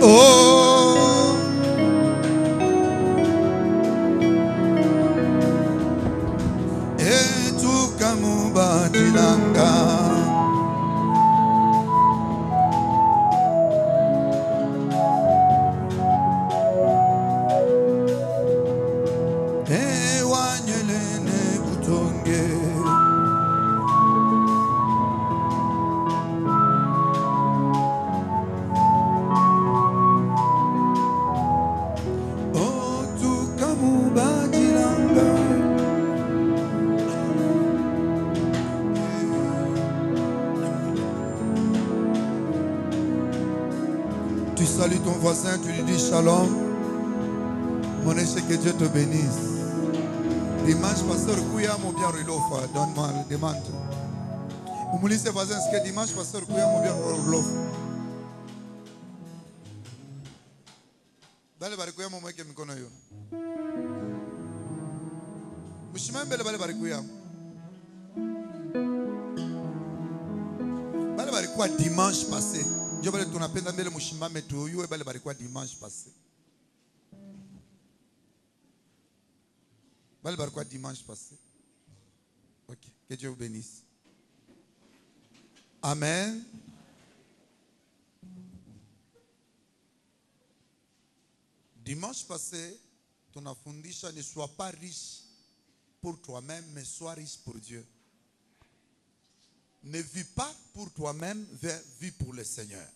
Oh, etuka mubatilanga. Ewanyelene butonge. Tu salues ton voisin, tu lui dis shalom. Mon cher, que Dieu te bénisse. Dimanche, pasteur Kouya m'a bien relofa. Donne-moi le demande. Vous me dites, voisin, est-ce que dimanche, pasteur Kouya m'a bien relofa? Bale barikuya m'a mweke mikono yo. Mushimambele bale barikuya. Bale barikuya dimanche passé. Je vais te appeler dans le mushimba meto yo e bale barikuya dimanche passé. Bale barikuya dimanche passé. Ok, que Dieu vous bénisse. Amen. Dimanche passé, ton affondisha ne soit pas riche pour toi-même, mais sois riche pour Dieu. Ne vis pas pour toi-même, vis pour le Seigneur.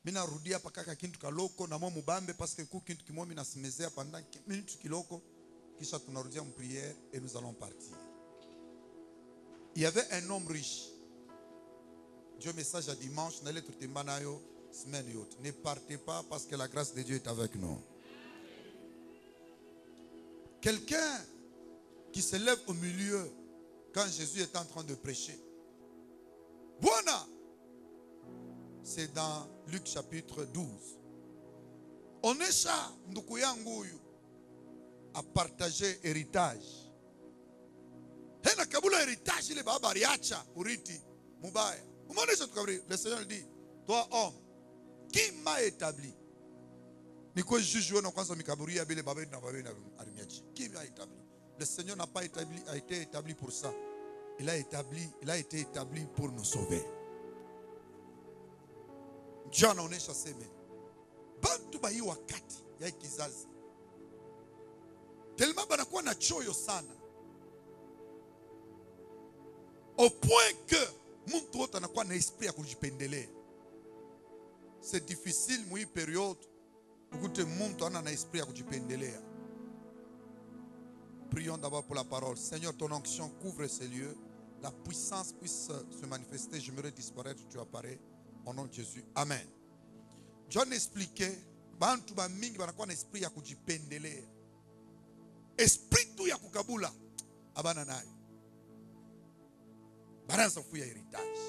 Mina rudia pakaka kintu kaloko na mo mubambe parce que ku kintu kimomi na simezea pendant minutes kiloko kisha tunarudia en prière et nous allons partir. Il y avait un homme riche. Dieu message à dimanche, n'allez tout embanayo semaine yote. Ne partez pas parce que la grâce de Dieu est avec nous. Quelqu'un qui se lève au milieu quand Jésus est en train de prêcher. Buona! C'est dans Luc chapitre 12. Onesha nduku yangu huyu a partagé héritage. Hena kabula héritage ile baba aliacha uriti mubaya. Umeonesha tukabri, le Seigneur dit, toi homme, qui m'a établi? Niko juge wana kwanza mikaburia bile baba na baba na arimiachi. Qui m'a établi? Le Seigneur n'a pas établi, a été établi pour ça. Il a été établi pour nous sauver. Dieu anaonesha seme. Bantu ba hii wakati ya kizazi. Tellement banakuwa na choyo sana. Au point que mtu wote anakuwa na esprit ya kujipendelea. C'est difficile mwi période ukute mtu ana na esprit ya kujipendelea. Prions d'abord pour la parole. Seigneur, ton onction couvre ces lieux. La puissance puisse se manifester. J'aimerais disparaître, tu apparais. Au nom de Jésus. Amen. John expliquait, bantu ba mingi banakuwa na esprit ya kujipendelea. Esprit tu ya kukabula abana nayo. Banaanza kufuya heritage.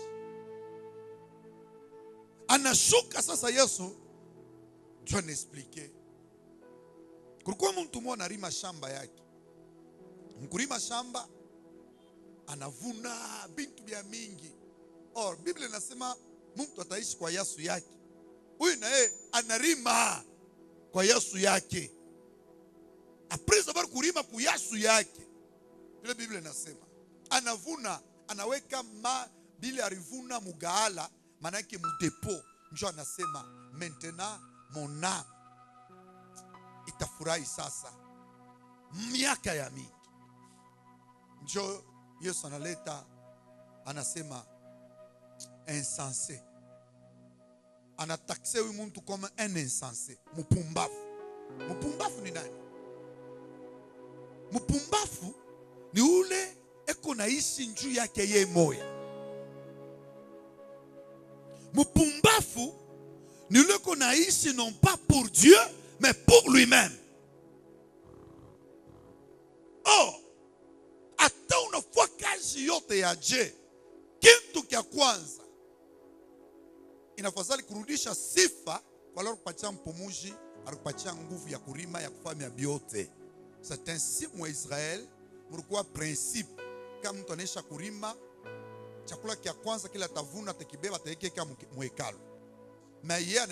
Anashuka sasa Yesu. John expliquait. Kulikuwa mtu mmoja analima shamba yake. Mkulima shamba anavuna bintu bya mingi. Or Biblia inasema mtu ataishi kwa yasu yake. Huyu naye anarima kwa yasu yake. Après savoir kulima kwa yasu yake. Ile Biblia inasema anavuna, anaweka bile arivuna mugaala, maana yake mudepo. Njo anasema maintenant mon âme itafurahi sasa miaka ya mingi. Njo Yesu analeta anasema insensé. Anataxe huyu mtu comme un insensé. Mupumbafu. Mupumbafu ni nani? Mupumbafu ni ule eko naishi njuu yake ye moya. Mupumbafu ni ule eko naishi non pas pour Dieu mais pour lui-même. Oh, hata unafua kazi yote ya je, kitu kia kwanza inafadhali kurudisha sifa kwa leo kupatia mpumuji, akupatia nguvu ya kurima ya kufanya biote. C'est ainsi mwa Israel mlikuwa principe kama mtu anesha kurima chakula kia kwanza kila tavuna atakibeba ataikeka muhekalu. Mais hier,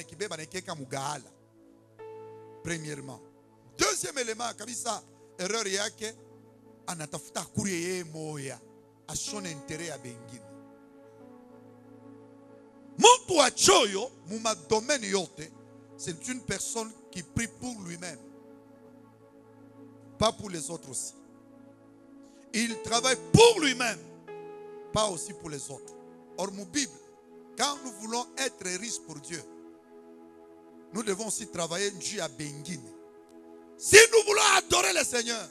premièrement. Deuxième élément, kabisa, erreur yake, anatafuta kurie moya, a son intérêt à bengine. Mtu wa choyo, muma domaine yote, c'est une personne qui prie pour lui-même, pas pour les autres aussi. Il travaille pour lui-même, pas aussi pour les autres. Or, mon Bible, quand nous voulons être riches pour Dieu, nous devons aussi travailler Dieu à Bengine. Si nous voulons adorer le Seigneur,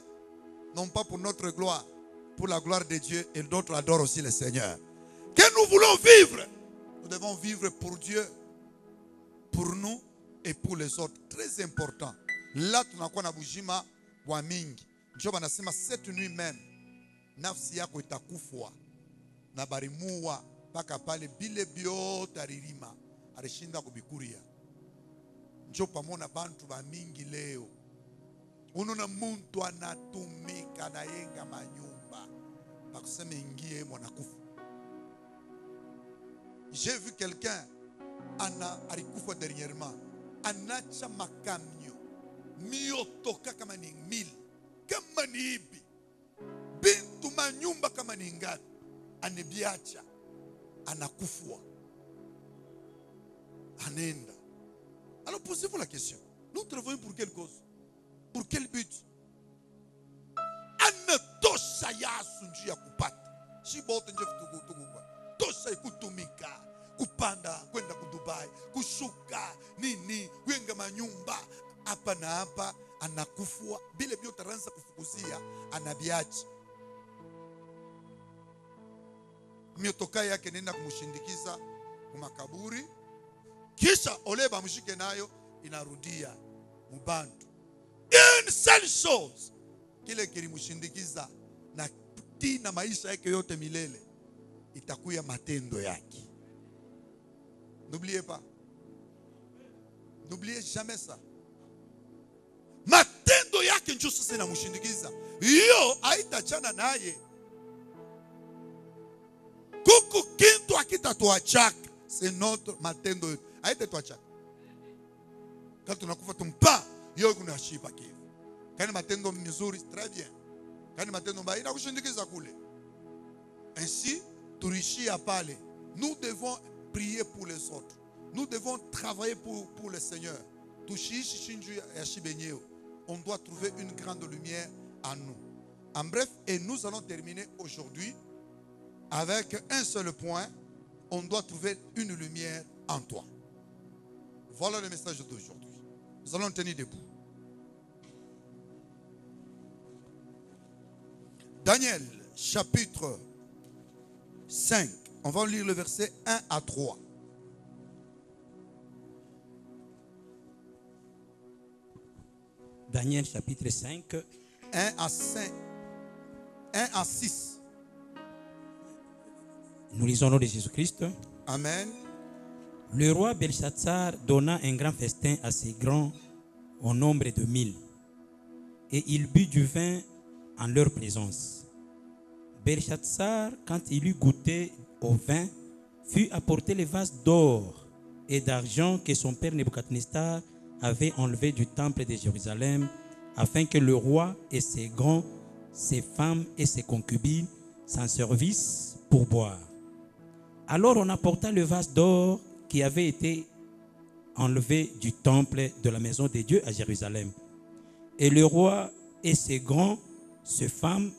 non pas pour notre gloire, pour la gloire de Dieu, et d'autres adorent aussi le Seigneur. Que nous voulons vivre, nous devons vivre pour Dieu, pour nous et pour les autres. Très important. Là, tu n'as pas bujima wa mingi. Job anasema cette nuit même, nafsi yako itakufwa na barimuwa paka pale bile biote aririma alishinda kubikuria. Njo pamona bantu ba mingi leo ununa muntu anatumika na yenga manyumba pakusema ingie mwanakufa. J'ai vu quelqu'un alikufa dernièrement, anacha makamyo miotoka kama ni 1000 kama ni hivi bintu manyumba kama ni ngani anebiacha anakufwa anenda. Alors posez-vous la question, nous travaillons pour quelle cause, pour quel but? Anatosha yasu njia kupata shibote nje tukutukuba tosha ikutumika kupanda kwenda ku Dubai kushuka nini wenga manyumba hapa na hapa, anakufwa bile biote ranza kufukuzia anabiachi miotoka yake nenda kumushindikiza kumakaburi, kisha oleba mshike nayo inarudia mubantu. Une seule chose, kile kilimushindikiza na tina maisha yake yote milele itakuya matendo yake. N'oubliez pas, n'oubliez jamais ça. Matendo yake ndio sasa inamushindikiza. Hiyo haitachana naye. Kuku kintu akitatuachaka, c'est notre matendo yetu. Haitatuachaka. Quand tunakufa tumpa, hiyo kuna shiba kivu. Kani matendo mzuri, très bien. Kani matendo mbaya inakushindikiza kule. Ainsi, turishia pale. Nous devons prier pour les autres. Nous devons travailler pour le Seigneur. On doit trouver une grande lumière en nous. En bref, et nous allons terminer aujourd'hui avec un seul point. On doit trouver une lumière en toi. Voilà le message d'aujourd'hui. Nous allons tenir debout. Daniel, chapitre 5. On va lire le verset 1 à 3. Daniel chapitre 5. 1 à 5. 1 à 6. Nous lisons au nom de Jésus-Christ. Amen. Le roi Belshazzar donna un grand festin à ses grands au nombre de 1000. Et il but du vin en leur présence. Belshazzar, quand il eut goûté au vin, fut apporter les vases d'or et d'argent que son père Nebuchadnezzar avait enlevé du temple de Jérusalem, afin que le roi et ses grands, ses femmes et ses concubines s'en servissent pour boire. Alors on apporta le vase d'or qui avait été enlevé du temple de la maison de Dieu à Jérusalem. Et le roi et ses grands, ses femmes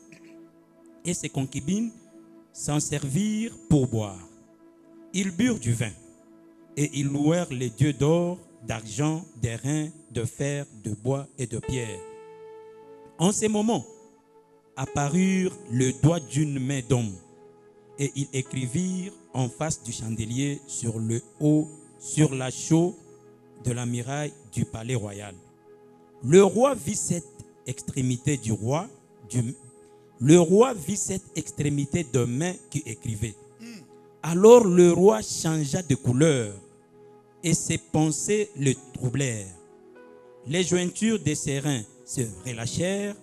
et ses concubines s'en servirent pour boire. Ils burent du vin et ils louèrent les dieux d'or, d'argent, d'airain, de fer, de bois et de pierre. En ces moments, apparurent le doigt d'une main d'homme et ils écrivirent en face du chandelier sur le haut, sur la chaux de la muraille du palais royal. Le roi vit cette extrémité vit cette extrémité de main qui écrivait. Alors le roi changea de couleur et ses pensées le troublèrent. Les jointures de ses reins se relâchèrent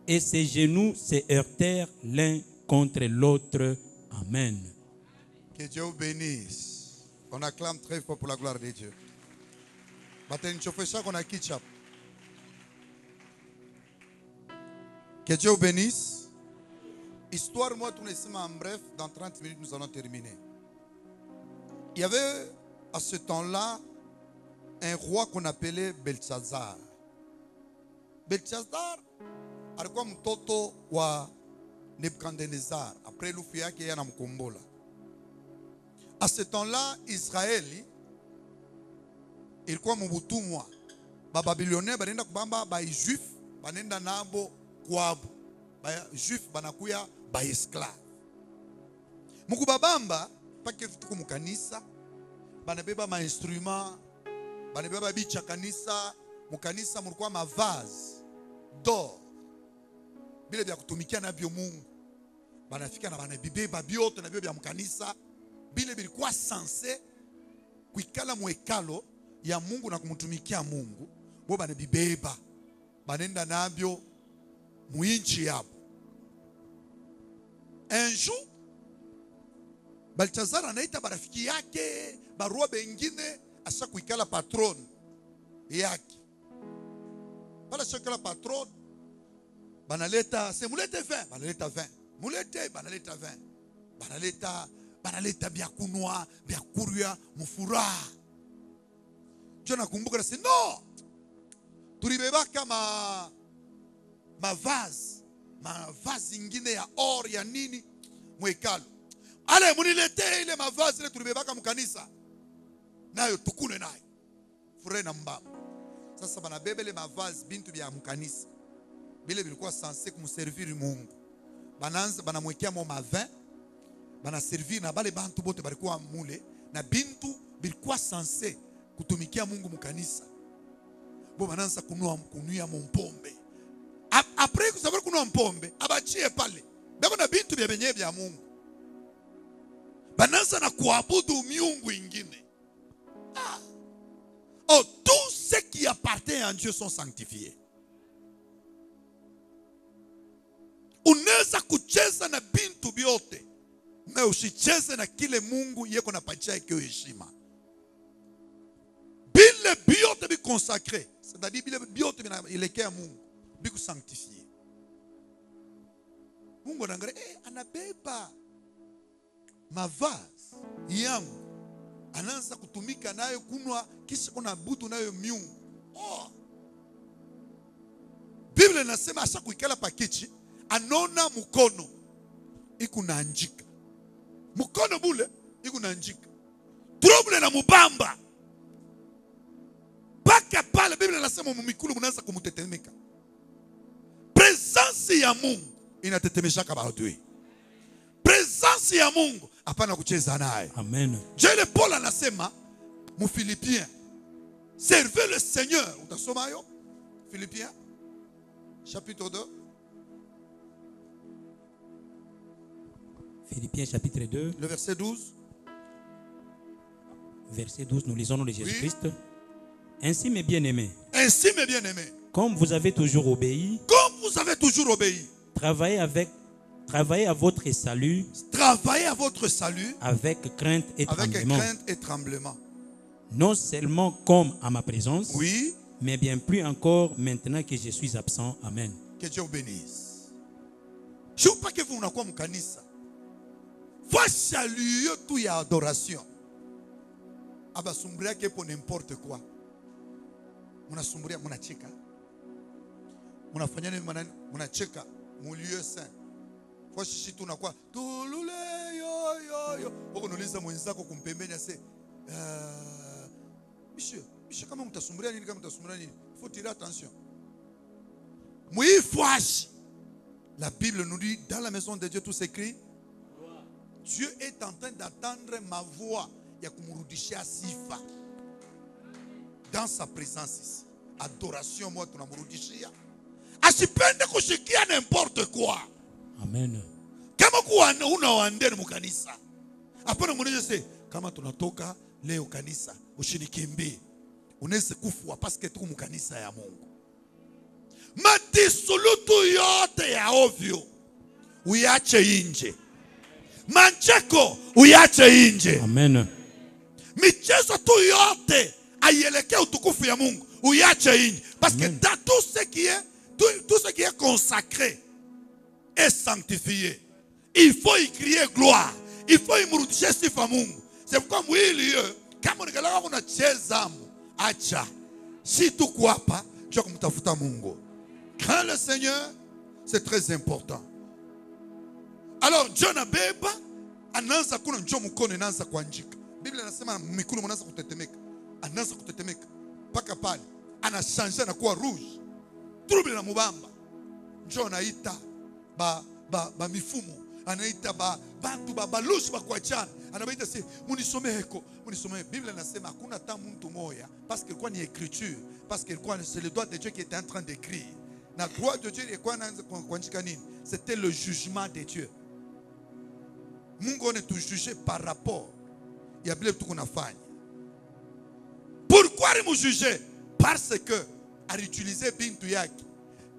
et ses genoux se heurtèrent l'un contre l'autre. Amen. Que Dieu vous bénisse. On acclame très fort pour la gloire de Dieu. Batanichofesha kona ketchup. Que Dieu vous bénisse. Histoire, moi, tout en bref, dans 30 minutes, nous allons terminer. Il y avait à ce temps-là un roi qu'on appelait Belshazzar. Belshazzar alikuwa mtoto wa Nebuchadnezzar. Après lufu yake yana mkombola. À ce temps-là, Israël ilikuwa mubutumwa. Ba Babylonais banenda kubamba ba Juif banenda nabo kwabo. Ba Juif banakuya ba esclave. Mukubabamba pake vitu mukanisa banabeba ma instrument banabeba bicha kanisa mukanisa mulikuwa mavazi d'or bile bya kutumikia nabyo Mungu banafika na banabibeba byote nabyo bya mukanisa bile bilikuwa sanse kuikala muekalo ya Mungu na kumtumikia Mungu bo banabibeba banenda nabyo muinchi yabo. Un jour Belshazzar anaita barafiki yake barua bengine asa kuikala patron yake. Bala shakala patron banaleta se mulete 20 banaleta 20 mulete banaleta 20 banaleta bya kunwa bya kuria mufuraha. Jona kumbuka na se no tulibeba kama mavazi ingine ya or ya nini mwekalo. Ale munilete ile mavazi ile tulibebaka mkanisa nayo tukule nayo furahi na mbaba. Sasa banabebe ile mavazi bintu bya mkanisa bile bilikuwa sanse kumservir Mungu. Bananza banamwekea mo mavin bana servir na bale bantu bote balikuwa mule na bintu bilikuwa sanse kutumikia Mungu mkanisa. Bo bananza kunuia mpombe. Après kusababu kunua mpombe abachie pale. Beko na bintu bya benye bya Mungu. Bananza na kuabudu miungu ingine. Oh, tout ce qui appartient à Dieu sont sanctifiés. Unaweza kucheza na bintu byote na usicheze na kile Mungu yeko napatia yake heshima. Bile byote bi consacré, c'est-à-dire bile byote binelekea Mungu bi kusanctifier. Mungu anaangalia anabeba mavazi yangu anaanza kutumika nayo kunwa kisha kuna butu nayo miungu. Biblia inasema asa kuikala pakichi anona mkono ikunanjika. Mkono bule ikunanjika. Trouble na mubamba. Paka pale Biblia inasema mumikulu mnaanza kumutetemeka. Presence ya Mungu inatetemesha kama adui. Presence ya Mungu hapana kucheza naye. Amen. Jele Paul anasema mu Philippiens, servez le Seigneur. Utasoma hiyo? Philippiens chapitre 2. Philippiens chapitre 2. Le verset 12. Verset 12, nous lisons le nom de Jésus-Christ. Ainsi mes bien-aimés. Ainsi mes bien-aimés. Comme vous avez toujours obéi. Comme vous avez toujours obéi. Travaillez à votre salut. Travaillez à votre salut. Avec crainte et tremblement. Avec crainte et tremblement. Non seulement comme à ma présence. Oui. Mais bien plus encore maintenant que je suis absent. Amen. Que Dieu vous bénisse. Je ne veux pas que vous n'ayez pas mon kanisa. Faut saluer tout y a adoration. Abasumbria que pour n'importe quoi. Munasumbria munacheka. Munafanya nini munacheka mu lieu saint. Kwa shishi tunakuwa tulule yo. Unauliza mwenzako kumpembenya se Monsieur kama mtasumburia nini il faut tirer attention. Muifuashi. La Bible nous dit dans la maison de Dieu tout s'écrit. Dieu est en train d'attendre ma voix ya kumurudishia sifa. Dans sa présence ici. Adoration moi tunamurudishia. Asipende kushikia n'importe quoi. Amen. Kama kuwa unaoandeni mukanisa. Hapana mwenye se kama tunatoka leo kanisa ushinikimbie. Unaweza kufua paske tuko mukanisa ya Mungu. Madisulutu yote ya ovyo uyache inje. Mancheko uyache inje. Amen. Michezo tu yote aielekee utukufu ya Mungu, uiache inji. Parce que dans tout ce qui est consacré et sanctifié, il faut y crier gloire. Il faut y murudishe sifa Mungu. C'est pourquoi mwili hiyo kama nikalaka kuna chezamu, acha. Si tuko hapa je kumtafuta Mungu. Quand le Seigneur, c'est très important. Alors John abeba anaanza kuna njoo mkono inaanza kuanjika. Biblia inasema mikono inaanza kutetemeka. Anaanza kutetemeka mpaka pale anashanja na kuwa rouge. Trouble na mubamba. Njoo anaita ba mifumo, anaita bantu balushi bakuachana. Anabaita si munisomeheko, munisomee. Biblia inasema hakuna hata mtu moya parce que quoi ni écriture, parce que quoi c'est le doigt de Dieu qui était en train d'écrire. Na droit de Dieu ilikuwa anaanza kuandika nini? C'était le jugement de Dieu. Mungu on est tout jugé par rapport ya vile vitu kunafanya. Pourquoi il nous juger? Parce que aliutilize bintu yake.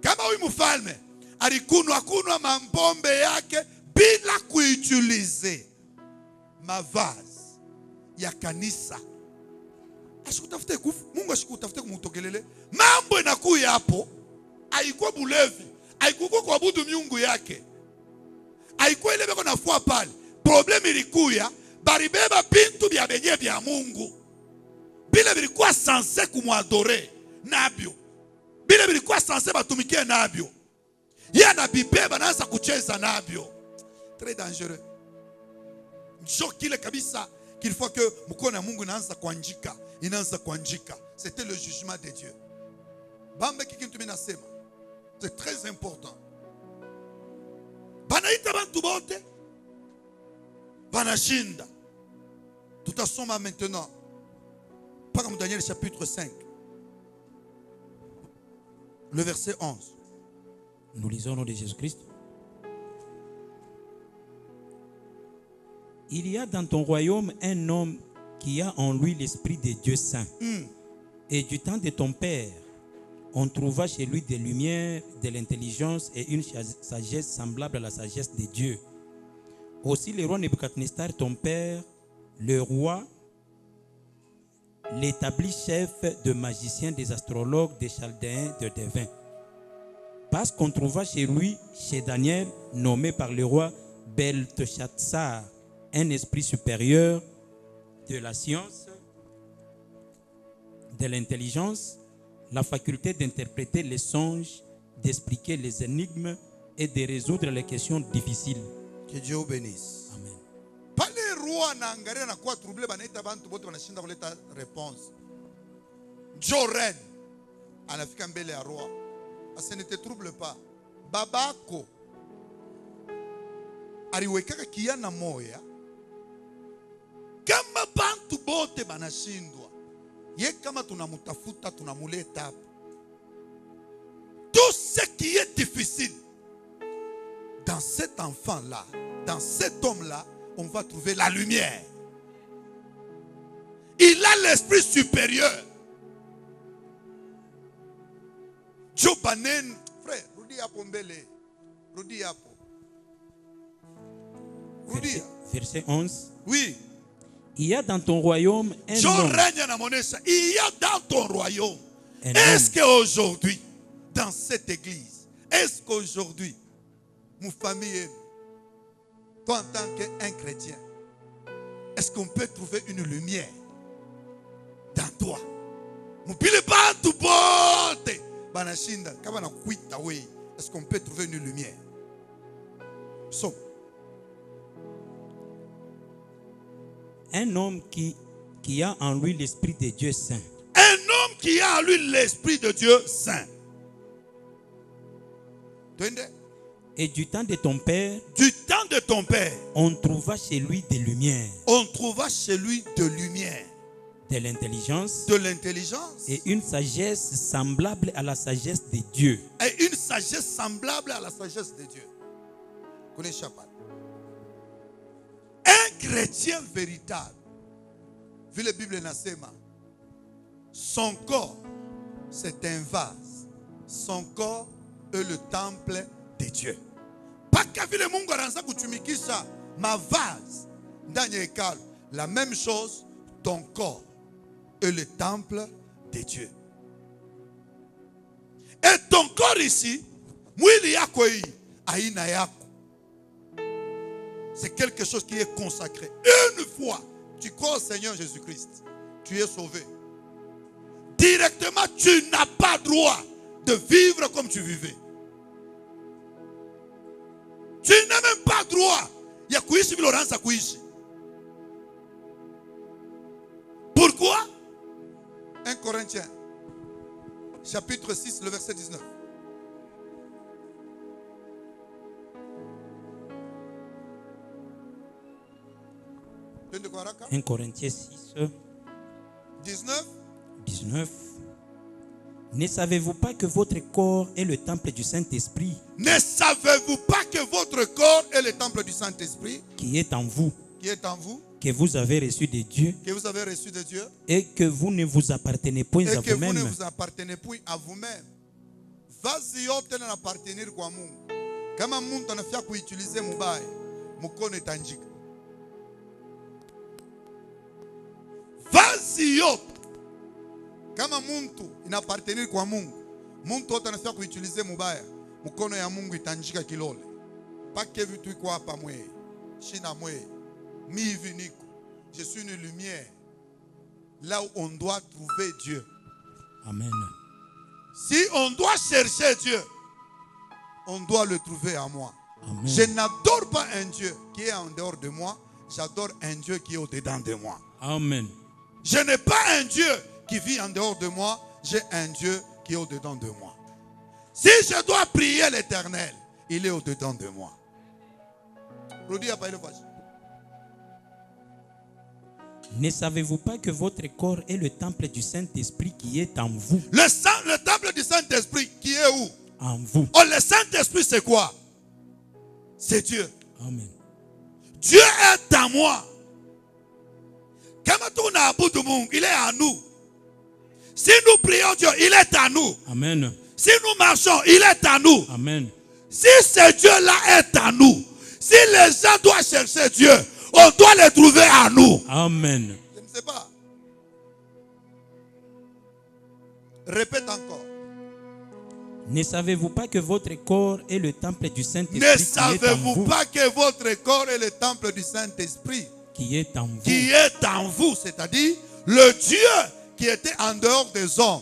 Kama huyu mfalme alikunwa mambombe yake bila kuutilize mavazi ya kanisa. Ashikutafute kufu, Mungu ashikutafute kumutokelele. Mambo inakuya hapo, haikuwa bulevi, haikuwa kuabudu miungu yake. Haikuwa ile beko nafua pale. Problème ilikuya, baribeba bintu bya benye bya Mungu. Bile bilikuwa censé kumwadore nabyo. Bile bilikuwa censé batumikie nabyo. Yeye na bibeba anaanza kucheza nabyo. Très dangereux. Njo kile kabisa qu'il faut que mkono wa Mungu inaanza kuanjika. C'était le jugement de Dieu. Bambe kikintu mimi nasema. C'est très important. Banaita bantu bote banashinda. Tutasoma maintenant par exemple Daniel chapitre 5 le verset 11. Nous lisons au nom de Jésus-Christ. Il y a dans ton royaume un homme qui a en lui l'esprit de Dieu saint. Et du temps de ton père, on trouva chez lui des lumières, de l'intelligence et une sagesse semblable à la sagesse de Dieu. Aussi le roi Nebuchadnezzar, ton père, le roi, l'établit chef de magiciens, des astrologues, des chaldéens, de devins. Parce qu'on trouva chez lui, chez Daniel, nommé par le roi Belteshazzar, un esprit supérieur de la science, de l'intelligence, la faculté d'interpréter les songes, d'expliquer les énigmes et de résoudre les questions difficiles. Que Dieu vous bénisse. Amen. Pale roi na angalia na kwa trouble banaita bantu bote banashinda kuleta réponse. Joren anafika mbele ya roi. Asa ne te trouble pas. Babako aliwekaka kiana moya. Kama bantu bote banashindwa, ye kama tunamutafuta tunamuleta hapo. Tout ce qui est difficile dans cet enfant-là, dans cet homme-là, on va trouver la lumière. Il a l'esprit supérieur. Jobanen, frère, rudi hapo mbele. Rudi hapo. Rudi. Verset 11. Oui. Il y a dans ton royaume un homme. Il y a dans ton royaume. Un Est-ce homme. qu'aujourd'hui, dans cette église, est-ce qu'aujourd'hui, mon famille, toi en tant qu'un chrétien, est-ce qu'on peut trouver une lumière dans toi? Est-ce qu'on peut trouver une lumière? So. Un homme qui a en lui l'esprit de Dieu saint. Un homme qui a en lui l'esprit de Dieu saint. Et du temps de ton père, on trouva chez lui des lumières. On trouva chez lui de lumière. De l'intelligence. De l'intelligence. Et une sagesse semblable à la sagesse de Dieu. Et une sagesse semblable à la sagesse de Dieu. Connaissez pas. Un chrétien véritable, vu la Bible nasema, son corps c'est un vase, son corps est le temple de Dieu. Pas qu'à vile Mungu anaanza kutumikisha ma vase ndani ya hekalu, la même chose ton corps est le temple de Dieu. Et ton corps ici, mwili yako hii, aina yako. C'est quelque chose qui est consacré. Une fois, tu crois au Seigneur Jésus-Christ, tu es sauvé. Directement, tu n'as pas droit de vivre comme tu vivais. Tu n'as même pas droit. Il y a kuishi vile unaanza kuishi. Pourquoi? 1 Corinthiens, chapitre 6, le verset 19. « 1 Corinthiens 6, 19. Ne savez-vous pas que votre corps est le temple du Saint-Esprit Ne savez-vous pas que votre corps est le temple du Saint-Esprit qui est en vous, que vous avez reçu de Dieu, vous avez reçu de Dieu, et que vous ne vous appartenez point et à que vous ne vous-même. vous appartenez point à vous-même. Vazi yote na appartenir kwa Mungu. Kama Mungu anafia kuitilize mubaya, mkono itanjika. Vazi yote kama mtu inapartenir kwa Mungu, mtu wote anafia kuitilize mubaya, mkono ya Mungu itanjika kilole. Pake vitu iko hapa mwe. Shina mwe. Mi hivi niko. Je suis une lumière. Là où on doit trouver Dieu. Amen. Si on doit chercher Dieu, on doit le trouver à moi. Amen. Je n'adore pas un Dieu qui est en dehors de moi. J'adore un Dieu qui est au-dedans de moi. Amen. Je n'ai pas un Dieu qui vit en dehors de moi. J'ai un Dieu qui est au-dedans de moi. Si je dois prier l'Éternel, il est au-dedans de moi. Ne savez-vous pas que votre corps est le temple du Saint-Esprit qui est en vous? Le temple du Saint-Esprit qui est où? En vous. Oh, le Saint-Esprit c'est quoi? C'est Dieu. Amen. Dieu est en moi. Il est à nous. Si nous prions Dieu, il est à nous. Amen. Si nous marchons, il est à nous. Amen. Si ce Dieu-là est à nous, si les gens doivent chercher Dieu, on doit le trouver à nous. Amen. Je ne sais pas. Répète encore. Ne savez-vous pas que votre corps est le temple du Saint-Esprit Ne qui est en savez-vous vous? pas que votre corps est le temple du Saint-Esprit Qui est en vous. qui est en vous, c'est-à-dire le Dieu qui était en dehors des hommes.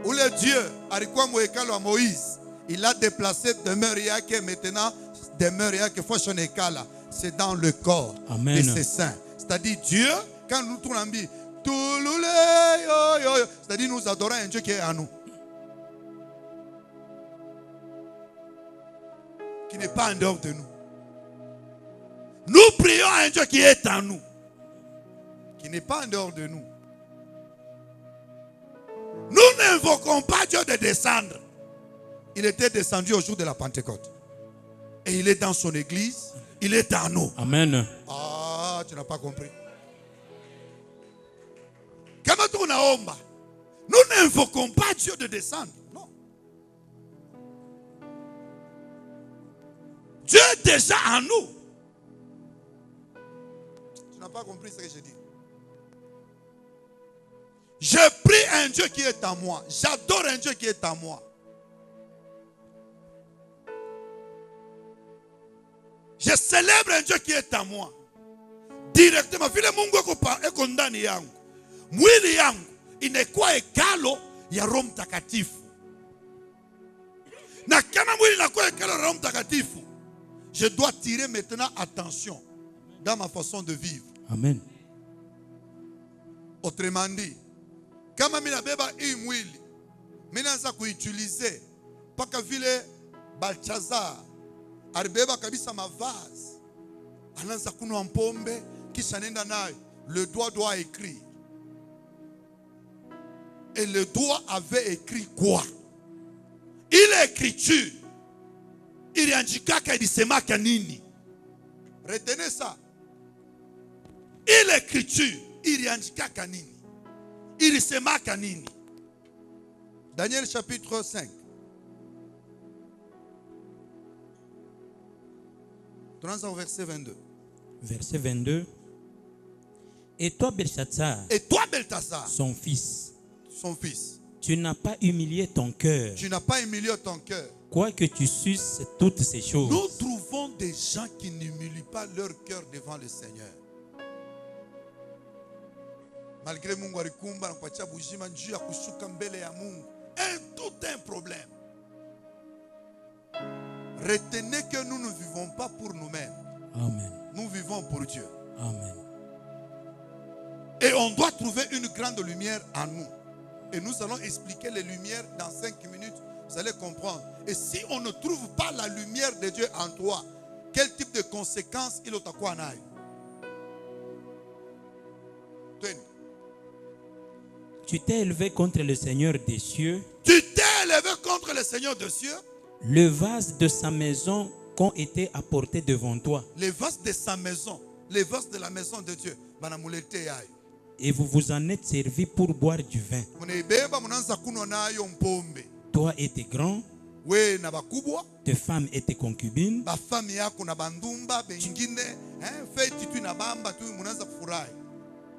Où le Dieu, alikuwa mwekalo wa Moïse, il a déplacé demeure yake maintenant, demeure yake fashion ekala, c'est dans le corps. Amen. de ses saints. C'est-à-dire Dieu, quand nous tournons en c'est-à-dire nous adorons un Dieu qui est en nous. Qui n'est pas en dehors de nous. Nous prions à un Dieu qui est en nous. Qui n'est pas en dehors de nous. Nous n'invoquons pas Dieu de descendre. Il était descendu au jour de la Pentecôte. Et il est dans son église. Il est en nous. Amen. Ah, tu n'as pas compris. Comment tu naomba? Nous n'invoquons pas Dieu de descendre. Non. Dieu est déjà en nous. Tu n'as pas compris ce que je dis. Je prie un Dieu qui est en moi. J'adore un Dieu qui est en moi. Je célèbre un Dieu qui est en moi. Directement. Vile Mungu eko ndani yangu. Mwili yangu inakuwa hekalo ya Roho Mtakatifu. Na kama mwili inakuwa hekalo ya Roho Mtakatifu, je dois tirer maintenant attention dans ma façon de vivre. Amen. Autrement dit, kama mimi nabeba hii mwili, mimi naanza kuutiliser paka vile Balthazar alibeba kabisa mavazi, anaanza kunywa pombe, kisha nenda nayo, le doigt doit écrire. Et le doigt avait écrit quoi? Ile écriture iliandikaka ilisemaka nini? Retenez ça. Ile écriture iliandikaka nini? Ilisemaka nini? Daniel chapitre 5. Tournons au verset 22. Verset 22. Et toi, Belshazzar, Et toi, Belshazzar, Balthazar, son fils. son fils. Tu n'as pas humilié ton cœur, Tu n'as pas humilié ton cœur. quoique tu suces toutes ces choses. Nous trouvons des gens qui n'humilient pas leur cœur devant le Seigneur. Malgré Mungu alikumba na kupatia bujima njia kushuka mbele ya Mungu. Tout un problème. Retenez que nous ne vivons pas pour nous-mêmes. Amen. Nous vivons pour Dieu. Amen. Et on doit trouver une grande lumière en nous. Et nous allons expliquer les lumières dans 5 minutes. Vous allez comprendre. Et si on ne trouve pas la lumière de Dieu en toi, quel type de conséquences il a quoi en aille? Tu t'es élevé contre le Seigneur des cieux. Tu t'es élevé contre le Seigneur des cieux. Le vase de sa maison qu'ont été apportés devant toi. Les vases de sa maison, les vases de la maison de Dieu. Et vous vous en êtes servi pour boire du vin. Toi et tes grands, tes femmes et tes concubines.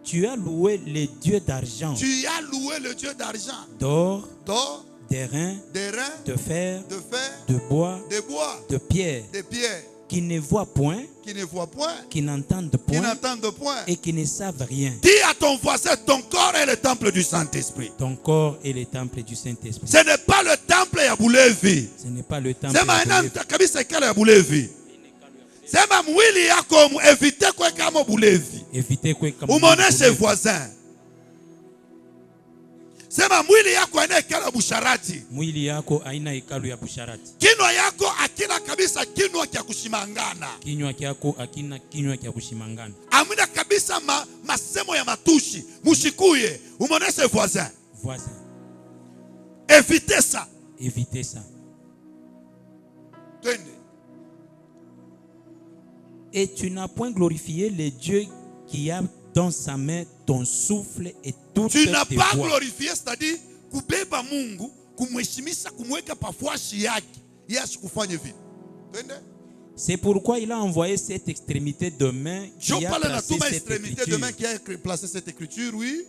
Tu as loué les dieux d'argent. Tu as loué le Dieu d'argent, D'or, d'or, d'airain, de reins, de fer, de fer, de bois, de bois, de pierre, de pierres, qui ne voient point, qui ne voient point, qui n'entendent qui point n'entendent point. et qui ne savent rien. Dis à ton voisin, ton corps est le temple du Saint-Esprit. Ton corps est le temple du Saint-Esprit. Ce n'est pas le temple ya Bulevi. Ce n'est pas le temple. Sema enanta kabisa ikala ya Bulevi. Sema mwili yako evite kwa kama Bulevi. Évitez que comme Umoneshe voisin. Sema mwili yako anaekala busharati. mwili yako aina hekalu ya busharati. Kinwa yako akila kabisa kinwa kya kushimangana. Kinywa kyako akina kinywa kya kushimangana. Amina kabisa masemo ya matushi. Mushikuye. Umoneshe voisin. Voisin. Évitez ça. Évitez ça. Twende. Et tu n'as point glorifié le Dieu qui a dans sa main ton souffle et toutes Tu tes n'as pas voies. glorifié, c'est-à-dire kubeba Mungu, kumheshimisha, kumweka pafuashi yake, yasi kufanye vile. Twende. C'est pourquoi il a envoyé cette extrémité de main Je qui a parle de tracé toute cette extrémité de main écriture. qui a placé cette écriture, oui.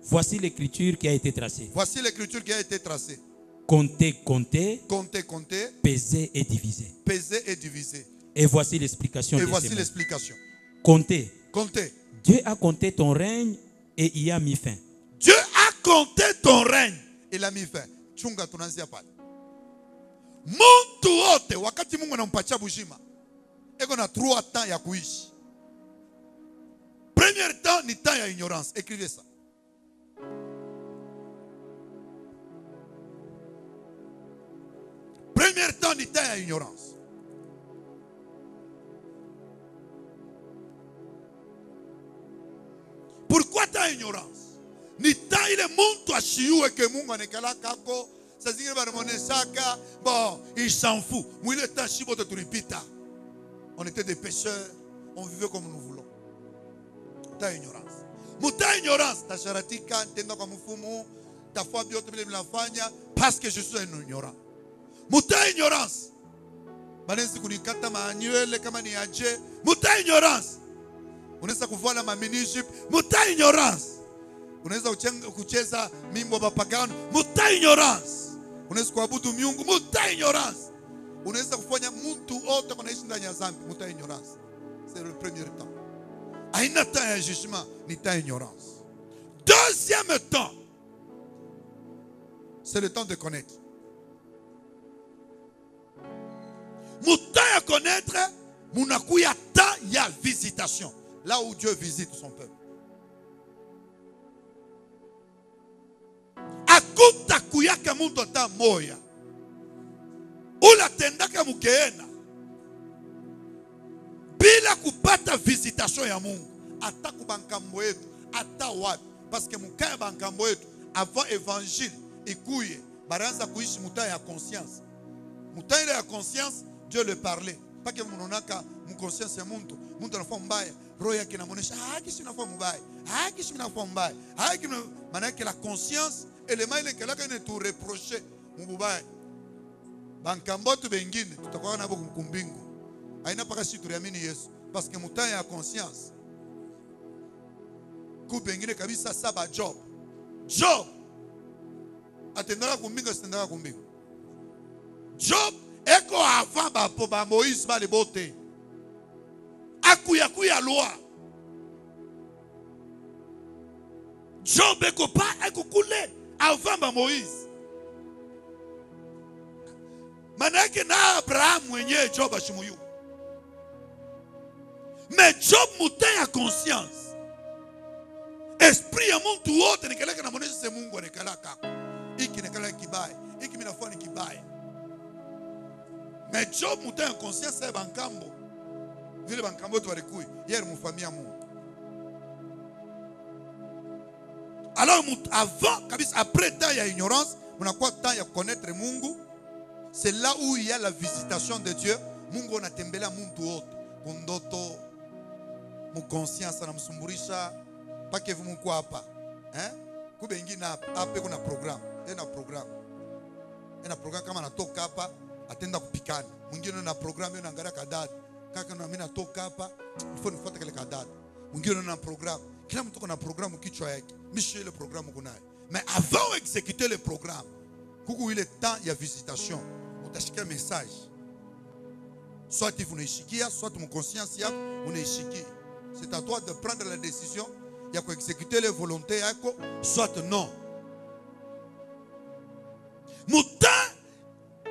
Voici l'écriture qui a été tracée. Voici l'écriture qui a été tracée. Comptez, comptez, Comptez, comptez, pesez et divisez. pesez et divisez. Et voici l'explication Et de voici ces mots. l'explication. Comptez. Comptez. Dieu a compté ton règne et y a mis fin. Dieu a compté ton règne. Il a mis fin. Chunga tunanzia pale. Muntu wote wakati Mungu anampatia bujima, eko na 3 temps ya kuishi. Premier temps ni temps ya ignorance. Écrivez ça. Premier temps ni temps ya ignorance. Pourquoi ta ignorance? Ni temps ile muntu ashiue ke Mungu anekala kako. Ça zingine banamonesaka, bon, il s'en fout. Mwile temps shibo te tulipita. On était des pécheurs, on vivait comme nous voulons. Ta ignorance. Muta ignorance, ta sharatika, tenda kwa mfumu, ta foi biote bile mnafanya parce que je suis un ignorant. Muta ignorance. Banenzi kunikata maanywele kama ni aje. Muta ignorance. Unaweza kuvala maminiship, muta ignorance. Unaweza kucheza mimbo bapagano, muta ignorance. Unaweza kuabudu miungu, muta ignorance. Unaweza kufanya mtu wote anaishi ndani ya dhambi, muta ignorance. C'est le premier temps. Aina temps ya jugement, ni temps ignorance. Deuxième temps, c'est le temps de connaître. Muta ya connaître, munakuya temps ya visitation. Là où Dieu visite son peuple. Akuta kuyaka muntu ta moya. Ula tendaka mukeena. Bila kupata visitation ya Mungu. Ata kubankambo yetu. Ata wapi. Parce que mukaya bankambo yetu. Avant évangile. Ikuye. Baranza kuishi muta ya conscience. Muta ile ya conscience. Dieu le parlait. Pas que munonaka mukonscience ya muntu. Muntu anafanya mbaya. Roho yake inamuonesha haki nafanya mbaya. Haki nafanya mbaya. Haki maana yake la conscience élément ile kelaka ne tu reprocher mubaya. Bankamboto bengine tutakuwa nabo kumbingu. Haina paka si tuamini Yesu parce que muta ya conscience. Kubengine kabisa saba Job. Job atendaka kumbinga sitendaka kumbinga. Job eko avant ba Moïse ba le bote. Akuya loi. Job eko pa eko kule avant ba Moïse. Manake na Abraham mwenye Job ashimuyu. Mais Job muta ya conscience. Esprit ya muntu wote nikaleka na mwonesha se Mungu anikalaka. Iki nikala kibaya, iki minafua ni kibaya. Mais Job muta ya conscience ya bankambo. Vile bankambo tu walikui, yeye mufamia Mungu. Alors avant, kabisa après temps ya ignorance, munakuwa temps ya connaître Mungu. C'est là où il y a la visitation de Dieu. Mungu anatembelea muntu wote. Kundoto, mu conscience na msumburisha pake vumu kwa hapa. Kube ingine hapa kuna program. Ena program kama natoka hapa atenda kupikana. Mwingine na program yeye anaangalia kadada. Kaka na mimi natoka hapa, ifo nifuate kile kadada. Mwingine na program. Kila mtu kuna program kichwa yake. Mishi ile program kunayo. Mais avant d'exécuter le programme, kuku ile temps ya visitation, utashika message. Soit tu unaishikia, soit mon conscience yako unaishikia. C'est à toi de prendre la décision ya exécuter les volontés yako, soit non. Muta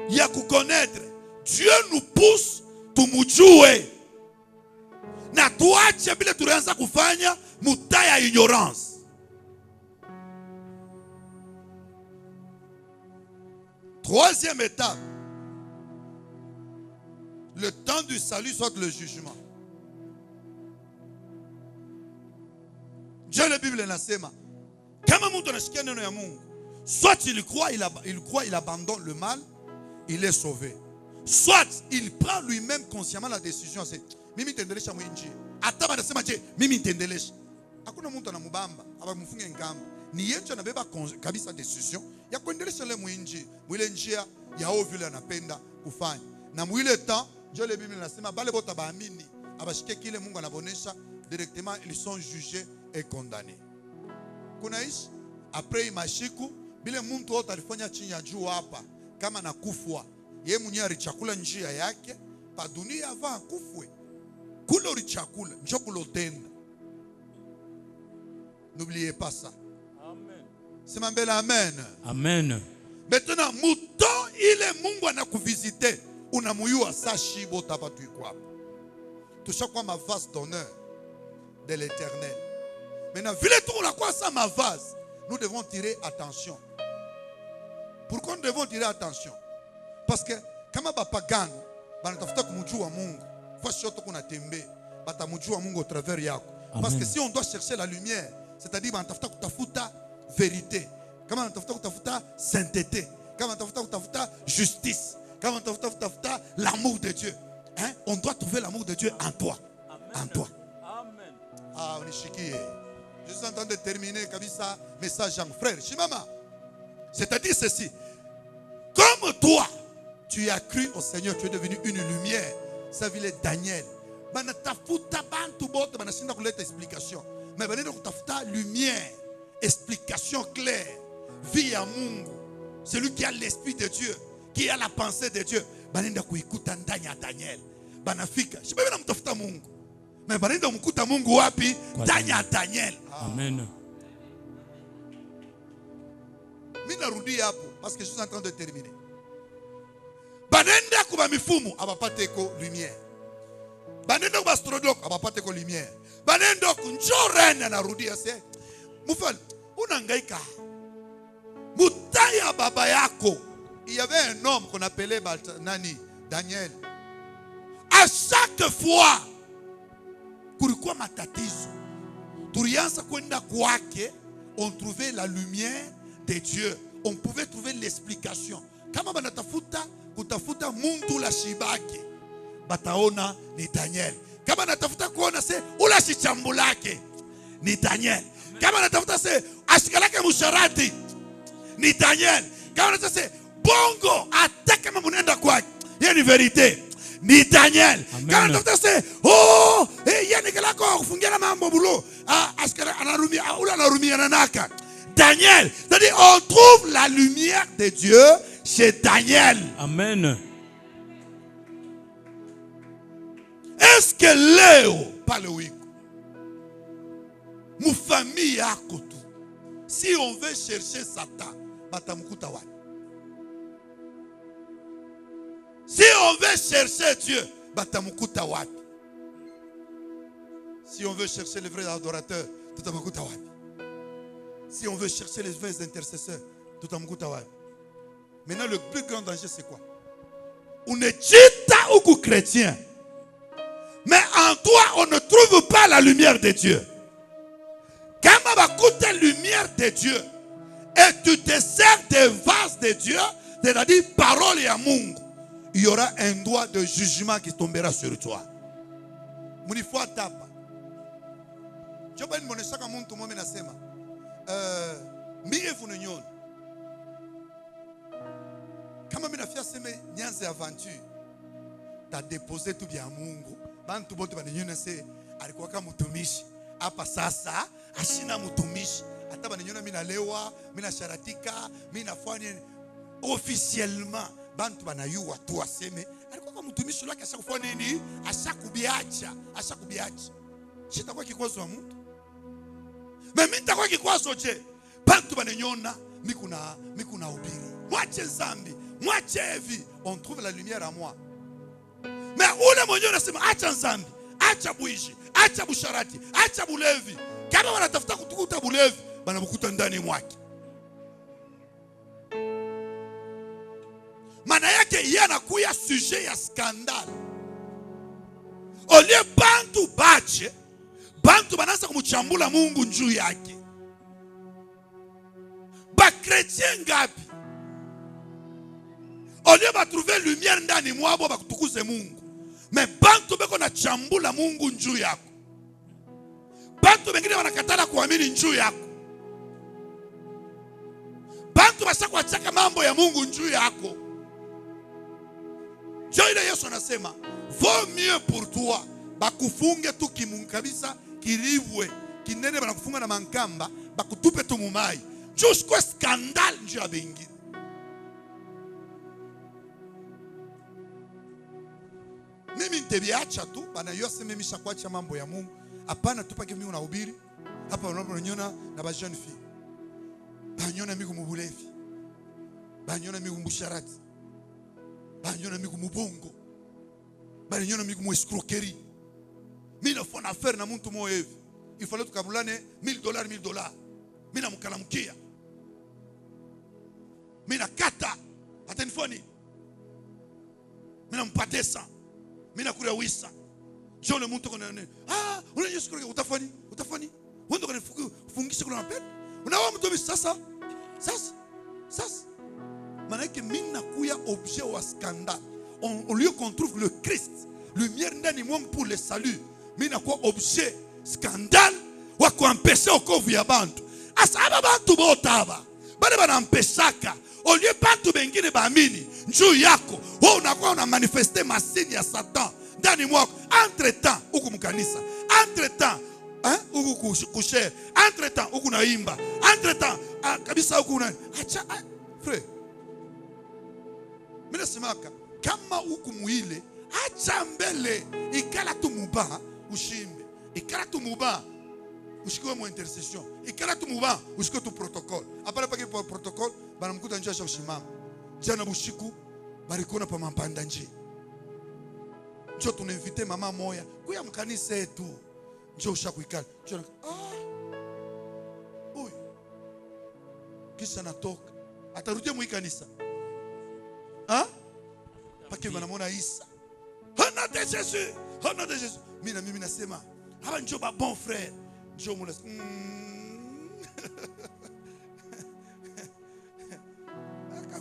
ya connaître, Dieu nous pousse tumujue. Na tuache bila tunaanza kufanya muta ya ignorance. Troisième étape, le temps du salut soit le jugement. Dieu la Bible nasema, kama mtu anashikia neno ya Mungu, soit il croit, il abandonne le mal, il est sauvé. Soit il prend lui-même consciemment la décision, c'est mimi tendelesha mwinji. Ataba nasema je, mimi tendelesha. Hakuna mtu anamubamba, abamufunge ngamba. Ni yeye anabeba kabisa decision ya kuendelesha le mwinji, mwile njia ya ovile anapenda kufanya. Na mwile temps, Dieu la Bible nasema bale bota baamini, abashike kile Mungu anabonesha, directement ils sont jugés et condamnés. Kunaishi après imashiku bile mtu wote alifanya chini ya juu hapa kama nakufwa. Yeye mwenyewe alichakula njia yake pa dunia avant akufwe. Kule ulichakula, njoo kulotenda. N'oubliez pas ça. Amen. Sema mbele amen. Amen. Maintenant, muto ile Mungu anakuvisite, unamuyua sa shibo tabatu kwa. Tushakuwa ma vase d'honneur de l'Éternel. Maintenant, vile tu unakuwa sa ma vase, nous devons tirer attention. Pourquoi nous devons tirer attention? Parce que kama bapagano banatafuta kumjua Mungu, fasi yote kuna tembe, batamjua Mungu au travers yako. Parce que si on doit chercher la lumière, c'est-à-dire banatafuta kutafuta vérité, kama banatafuta kutafuta sainteté, kama banatafuta kutafuta justice, kama banatafuta kutafuta l'amour de Dieu, hein? On doit trouver l'amour de Dieu en toi. Amen. En toi. Amen. Ah, on est chiqué. Je suis en train de terminer comme ça message en frère. Chimama. C'est-à-dire ceci. Comme toi, tu as cru au Seigneur, tu es devenu une lumière. Ça veut dire Daniel. Banatafuta bantu bote banashinda kuleta explication. Mais banenda kutafuta lumière, explication claire, vie à Mungu. Celui qui a l'esprit de Dieu, qui a la pensée de Dieu. Banenda kuikuta ndani ya Daniel. Banafika. Shiba bana mtafuta Mungu. Mais banenda mkuta Mungu wapi? Ndani ya Daniel. Amen. Mina rudi hapo parce que je suis en train de terminer. Banenda kuba mifumu abapate ko lumière. Banenda kuba astrodok abapate ko lumière. Banenda kunjorena na rudi ase. Mufal, unangaika. Mutaya baba yako. Il y avait un homme qu'on appelait Nani, Daniel. À chaque fois kulikuwa matatizo, tulianza kwenda kwake, on trouvait la lumière de Dieu. On pouvait trouver l'explication. Kama banatafuta kutafuta muntu la shibake, bataona ni Daniel. Kama natafuta kuona se ula shichambulake, ni Daniel. Kama natafuta se ashikalake musharati, ni Daniel. Kama natafuta se bongo hata kama munenda kwake, yeye ni verite, ni Daniel. Kama natafuta se yani kalako kufungia mambo bulo, Daniel, c'est-à-dire on trouve la lumière de Dieu chez Daniel. Amen. Est-ce que Léo, pas le Wiko, ma famille a kotu, si on veut chercher Satan, batamukuta wapi? Si on veut chercher Dieu, batamukuta wapi? Si on veut chercher les vrais adorateurs, tutamukuta wapi? Si on veut chercher les vrais intercesseurs, tutamukuta wapi? Maintenant, le plus grand danger, c'est quoi? On est chita ou chrétien. Mais en toi, on ne trouve pas la lumière de Dieu. Quand on va écouter la lumière de Dieu, et tu te sers des vases de Dieu, c'est-à-dire parole et amour, il y aura un doigt de jugement qui tombera sur toi. Munifua tapa. Je vais vous dire que muntu mome nasema. Mie funenyon. Kama mimi nafia sema nyanza aventure. Ta déposé tout bien Mungu. Bantu bote bananyona se alikuwa kama mtumishi. Hapa sasa ashina mtumishi. Hata bananyona mimi nalewa, mimi nasharatika, mimi nafanya officiellement bantu banayua tu aseme alikuwa kama mtumishi wake ashakufanya nini? Ashakubiacha. Sitakuwa kikwazo wa mtu. Mimi nitakuwa kikwazo je? Bantu bananyona mikuna ubiri. Mwache zambi, mwache hivi, on trouve la lumière à moi. Mais ule mwenyewe anasema acha zambi, acha buishi, acha busharati, acha bulevi. Kama wanatafuta kutukuta bulevi, banamkuta ndani mwake. Maana yake yeye anakuya sujet ya scandale. Olie bantu bache, bantu banaanza kumchambula Mungu njuu yake. Ba chrétien ngapi? Olie ba trouver lumière ndani mwabo ba kutukuze Mungu. Mais bantu beko na chambula Mungu njuu yako. Bantu wengine wanakatala kuamini njuu yako. Bantu bashakuwa chaka mambo ya Mungu njuu yako. Joile Yesu anasema, vaut mieux pour toi bakufunge tu kimungu kabisa, kirivwe, kinene banakufunga na mankamba, bakutupe tu mumai. Just kwa scandale njuu ya bengi. Mimi ntebiacha tu bana yose mimi shakwacha mambo ya Mungu. Hapana tupake mimi unahubiri. Hapa unaponiona na ba jeune fille. Banyona mimi kumubulevi. Banyona mimi kumusharati. Banyona mimi kumubongo. Banyona mimi kumuscroquerie. Mimi nafanya affaire na mtu moyo hivi. Il fallait tukabulane $1000. Mimi namkalamkia. Mimi nakata. Hata nifoni. Mimi nampatesa. Mimi nakuria wisa. Jole mtu kona nini? Unajua siku utafani. Wendo kona fungisha kuna mpenda. Unawa mtu sasa. Maana yake mimi nakuya objet wa scandale. Au lieu qu'on trouve le Christ, lumière ndani mwangu pour le salut, mimi nakuwa objet scandale wa kuampesha okovu ya bantu. Asa aba bantu botaba. Bale banampeshaka. Au lieu bantu bengine baamini njuu yako, wewe unakuwa una manifester masini ya Satan ndani mwako. Entre temps huku mkanisa, entre temps huku kushere, entre temps huku naimba, entre temps kabisa huku una acha frère. Mimi nasemaka kama huku muile acha mbele, ikala tu muba ushimbe, ikala tu muba ushikwe mu intercession, ikala tu muba ushikwe tu protocole. Apana pake protocole banamkuta njia ya ushimama. Jana bushiku barikona pa mampanda nje. Njoo tunainvite mama moya kuya mkanisa yetu. Njoo ushakuikala. Njoo Oi. Kisha natoka. Atarudia mu kanisa. Pake banamona Isa. Hana de Jésus. Mimi nasema, haba njoo ba bon frère. Njoo mula.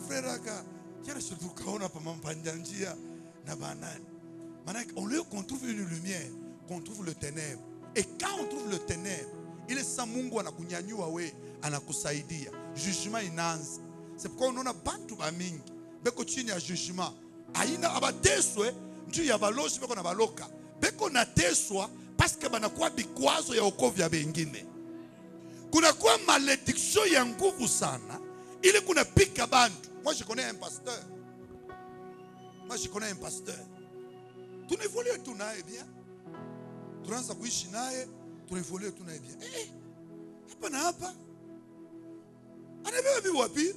Frère Quel surtout quand on a pas mampanjanjia na banane. Au lieu qu'on trouve une lumière, qu'on trouve le ténèbre. Et quand on trouve le ténèbre, il est sans Mungu anakunyanyua we, anakusaidia. Jugement inaanza. C'est pourquoi on a bantu ba mingi. Beko chini ya jugement. Aina abadeswe njuu ya baloshi beko na baloka. Beko na teswa parce que banakuwa bikwazo ya wokovu ya bengine. Kunakuwa malédiction ya nguvu sana ili kunapika bantu. Moi je connais un pasteur. Tunaevolue tu naye bien. Tunaanza kuishi naye, tunaevolue tu naye bien. Hapa na hapa. Anabeba bibi wapi?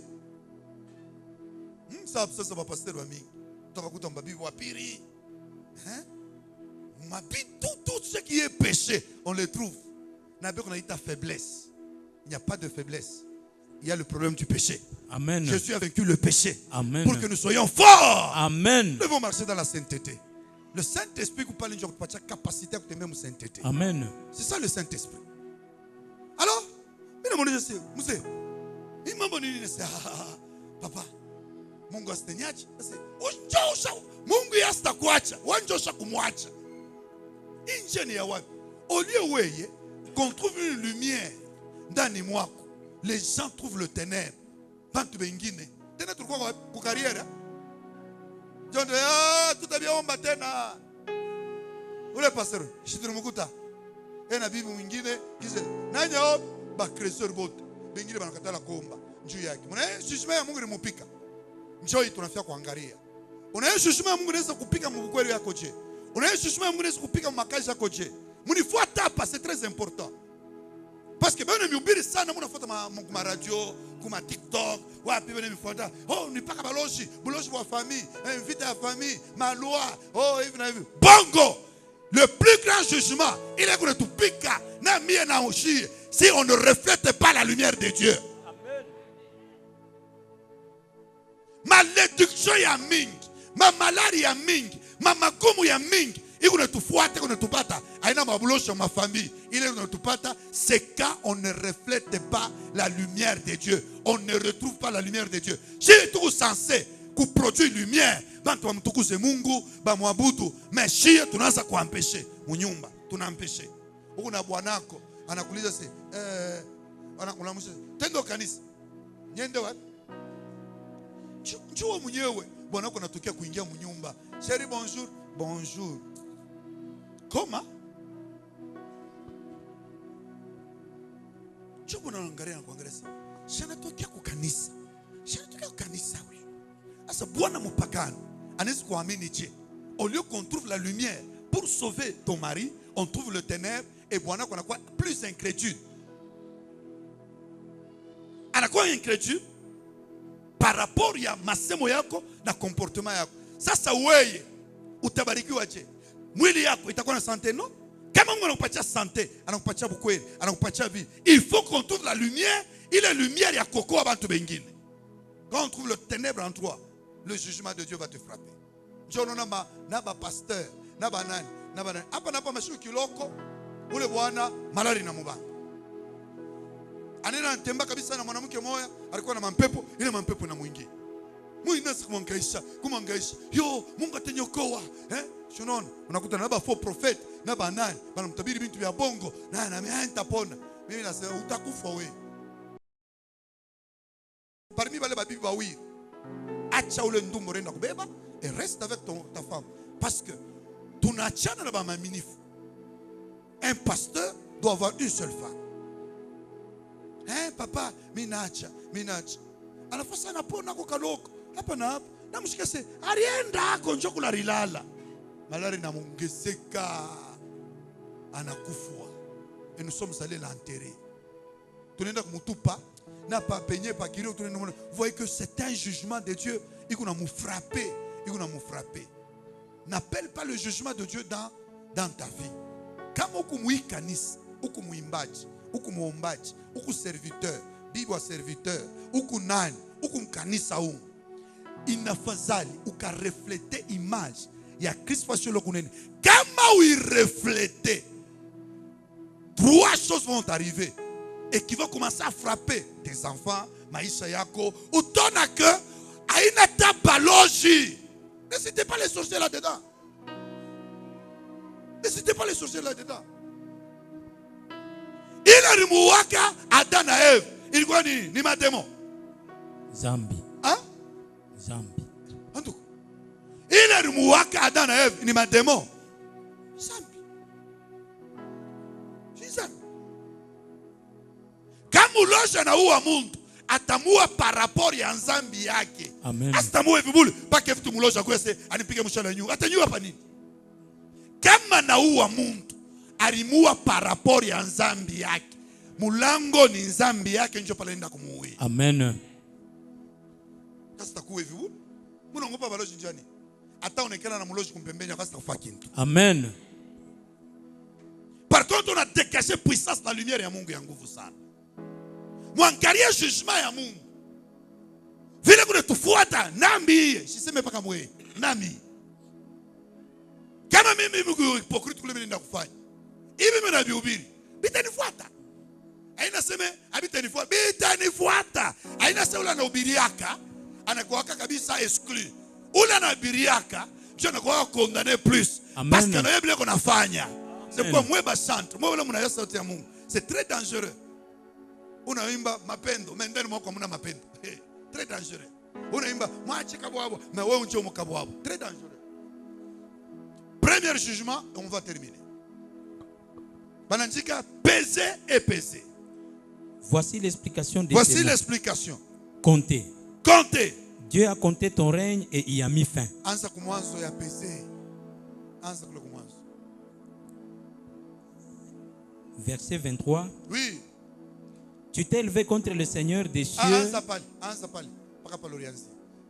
Sasa ba pasteur wa mingi. Tutakuta mbabibi wa pili. Tout ce qui est péché, on le trouve. On a dit ta faiblesse. Il n'y a pas de faiblesse. Il y a le problème du péché. Amen. Jésus a vaincu le péché. Amen. Pour que nous soyons forts. Amen. Nous devons marcher dans la sainteté. Le Saint-Esprit vous parle de la capacité à t'aimer la sainteté. Amen. C'est ça le Saint-Esprit. Alors, je sais, papa, Mungu astenyaji. Mungu yasta kuacha, wanjosha kumwacha. Injeni ya wapi? Au lieu weye, qu'on trouve une lumière ndani mwako, les gens trouvent le ténèbre. Bantu bengine. Tena tulikuwa kwa carrière. John tutabiomba tena. Ule pastor, shitirumukuta. Ena bibi mwingine kize nanya ba cresceur bote. Bengine banakatala kuomba njoo yake. Mwana shishima ya Mungu limupika. Njoo tunafia kuangalia. Unayeshishima ya Mungu inaweza kupika mbukweli yako je? Unayeshishima ya Mungu inaweza kupika makazi yako je? Munifuata hapa, c'est très important. Parce que bana mihubiri sana munafuata ma radio, kuma TikTok, wapi bana mifuata. Oh, ni paka baloshi wa famille, invite à famille, ma loi. Oh, hivi na hivi. Bongo. Le plus grand jugement, il est que tu piques na mie na oshi si on ne reflète pas la lumière de Dieu. Amen. Malédiction ya mingi, ma malaria ya mingi, ma magumu ya mingi. Il est tufuate qu'on tupata aina mabuloshi ma famille. Il est tupata c'est quand on ne reflète pas la lumière de Dieu. On ne retrouve pas la lumière de Dieu. Si tout censé ku produire lumière, bantu wa mtukuze Mungu, ba muabudu, mais si tunaanza kuempesher munyumba, tunaempesher. Huko na bwanako anakuuliza se anakulamsha tendo kanisa. Nyende wapi? Njoo mwenyewe. Bwanako anatokea kuingia munyumba. Chérie bonjour. Bonjour. Comment? Je vous n'angalia na kuangalia. Shanatokea kwa kanisa. Shanatokea kwa kanisa huyo. Asa bwana mpagano anaweza kuamini je? Au lieu qu'on trouve la lumière pour sauver ton mari, on trouve le ténèbre et bwana qu'on a quoi plus incrédule. Anakuwa incrédule par rapport ya masemo yako na comportement yako. Sasa wewe utabarikiwa je? Mwili yako itakuwa na santé non? Kama Mungu anakupatia santé, anakupatia bukweli, anakupatia vie. Il faut qu'on trouve la lumière, il est lumière ya koko abantu bengine. Quand on trouve le ténèbre en toi, le jugement de Dieu va te frapper. Njono na ba pasteur, na banani. Hapa na hapa mashuki kiloko, ule bwana malari na mubanga. Anena anatembea kabisa na mwanamke moya, alikuwa na mampepo, ile mampepo na mwingi. Mungu nasi kumangaisha. Yo, Mungu atanyokoa. Shunon, unakuta na ba faux prophète, na banani, banamtabiri bintu vya bongo, na nitapona. Mimi nasema utakufa wewe. Parmi wale babibi bawili, acha ule ndumbo renda kubeba et reste avec ta femme parce que tunachana na ba maminifu. Un pasteur doit avoir une seule femme. Papa, minacha. Anafasa anapona kwa kaloko. Hapa na hapa. Na mshika se alienda konjo kula rilala. Malari na mongezeka. Anakufwa. Et nous sommes allés l'enterrer. Tunaenda kumutupa na pa peigner pa kiro tunaenda. Vous voyez que c'est un jugement de Dieu. Il va nous frapper. N'appelle pas le jugement de Dieu dans ta vie. Kama ukumui kanisa, ukumuimbaji, ukumuombaji, uku serviteur, bibi serviteur, uku nani, ukumkanisa ungu. Inafadhali ukareflete image ya Kristo fasio lokunene. Kama uireflete, trois choses vont arriver et qui vont commencer à frapper tes enfants, maisha yako, utona que aina tabaloji. Ne citez pas les sorciers là-dedans. Il a rimuwaka Adam na Eve. Ilikuwa ni mademo. Zambi. Hein? Zambi. Antuko. Il a rimuwaka Adam na Eve ni mademo. Zambi. Kama uloja anaua mtu, atamua par rapport ya nzambi yake. Amen. Asitamue vibuli pake vitu muloja kwese anipige mshale nyu. Atanyua hapa nini? Kama naua mtu, alimua par rapport ya nzambi yake. Mulango ni nzambi yake njo pale nenda kumuua. Amen. Kasi takuwe vibuli. Muna ngopa baloji njani. Ata onekana na muloji kumpembenya kasi takufa kintu. Amen. Par contre, on a décaché puissance na lumière ya Mungu ya nguvu sana. Mwangalie jugement ya Mungu. Vile kuna tufuata nambi, siseme paka mwe, nami. Kama mimi Mungu hypocrite kule mimi nenda kufanya. Hivi mimi nabihubiri, bitanifuata. Haina sema habitanifuata, bitanifuata. Haina sema ule anahubiriaka, anakuwaka kabisa exclu. Ule anahubiriaka, je anakuwa condamné plus. Parce que na yeye kuna fanya. C'est quoi moi basante, moi wala mnaya sauti ya Mungu. C'est très dangereux. Unaimba mapendo, mendeni mwako mna mapendo. Très dangereux. Unaimba mwache kabwabo, mais wewe unje mkabwabo. Très dangereux. Premier jugement, on va terminer. Banandika peser et peser. Voici l'explication de Voici l'explication. Comptez. Comptez. Dieu a compté ton règne et y a mis fin. Anza kumwanzo ya peser. Anza kumwanzo. Verset 23. Oui. Tu t'es élevé contre le Seigneur des cieux.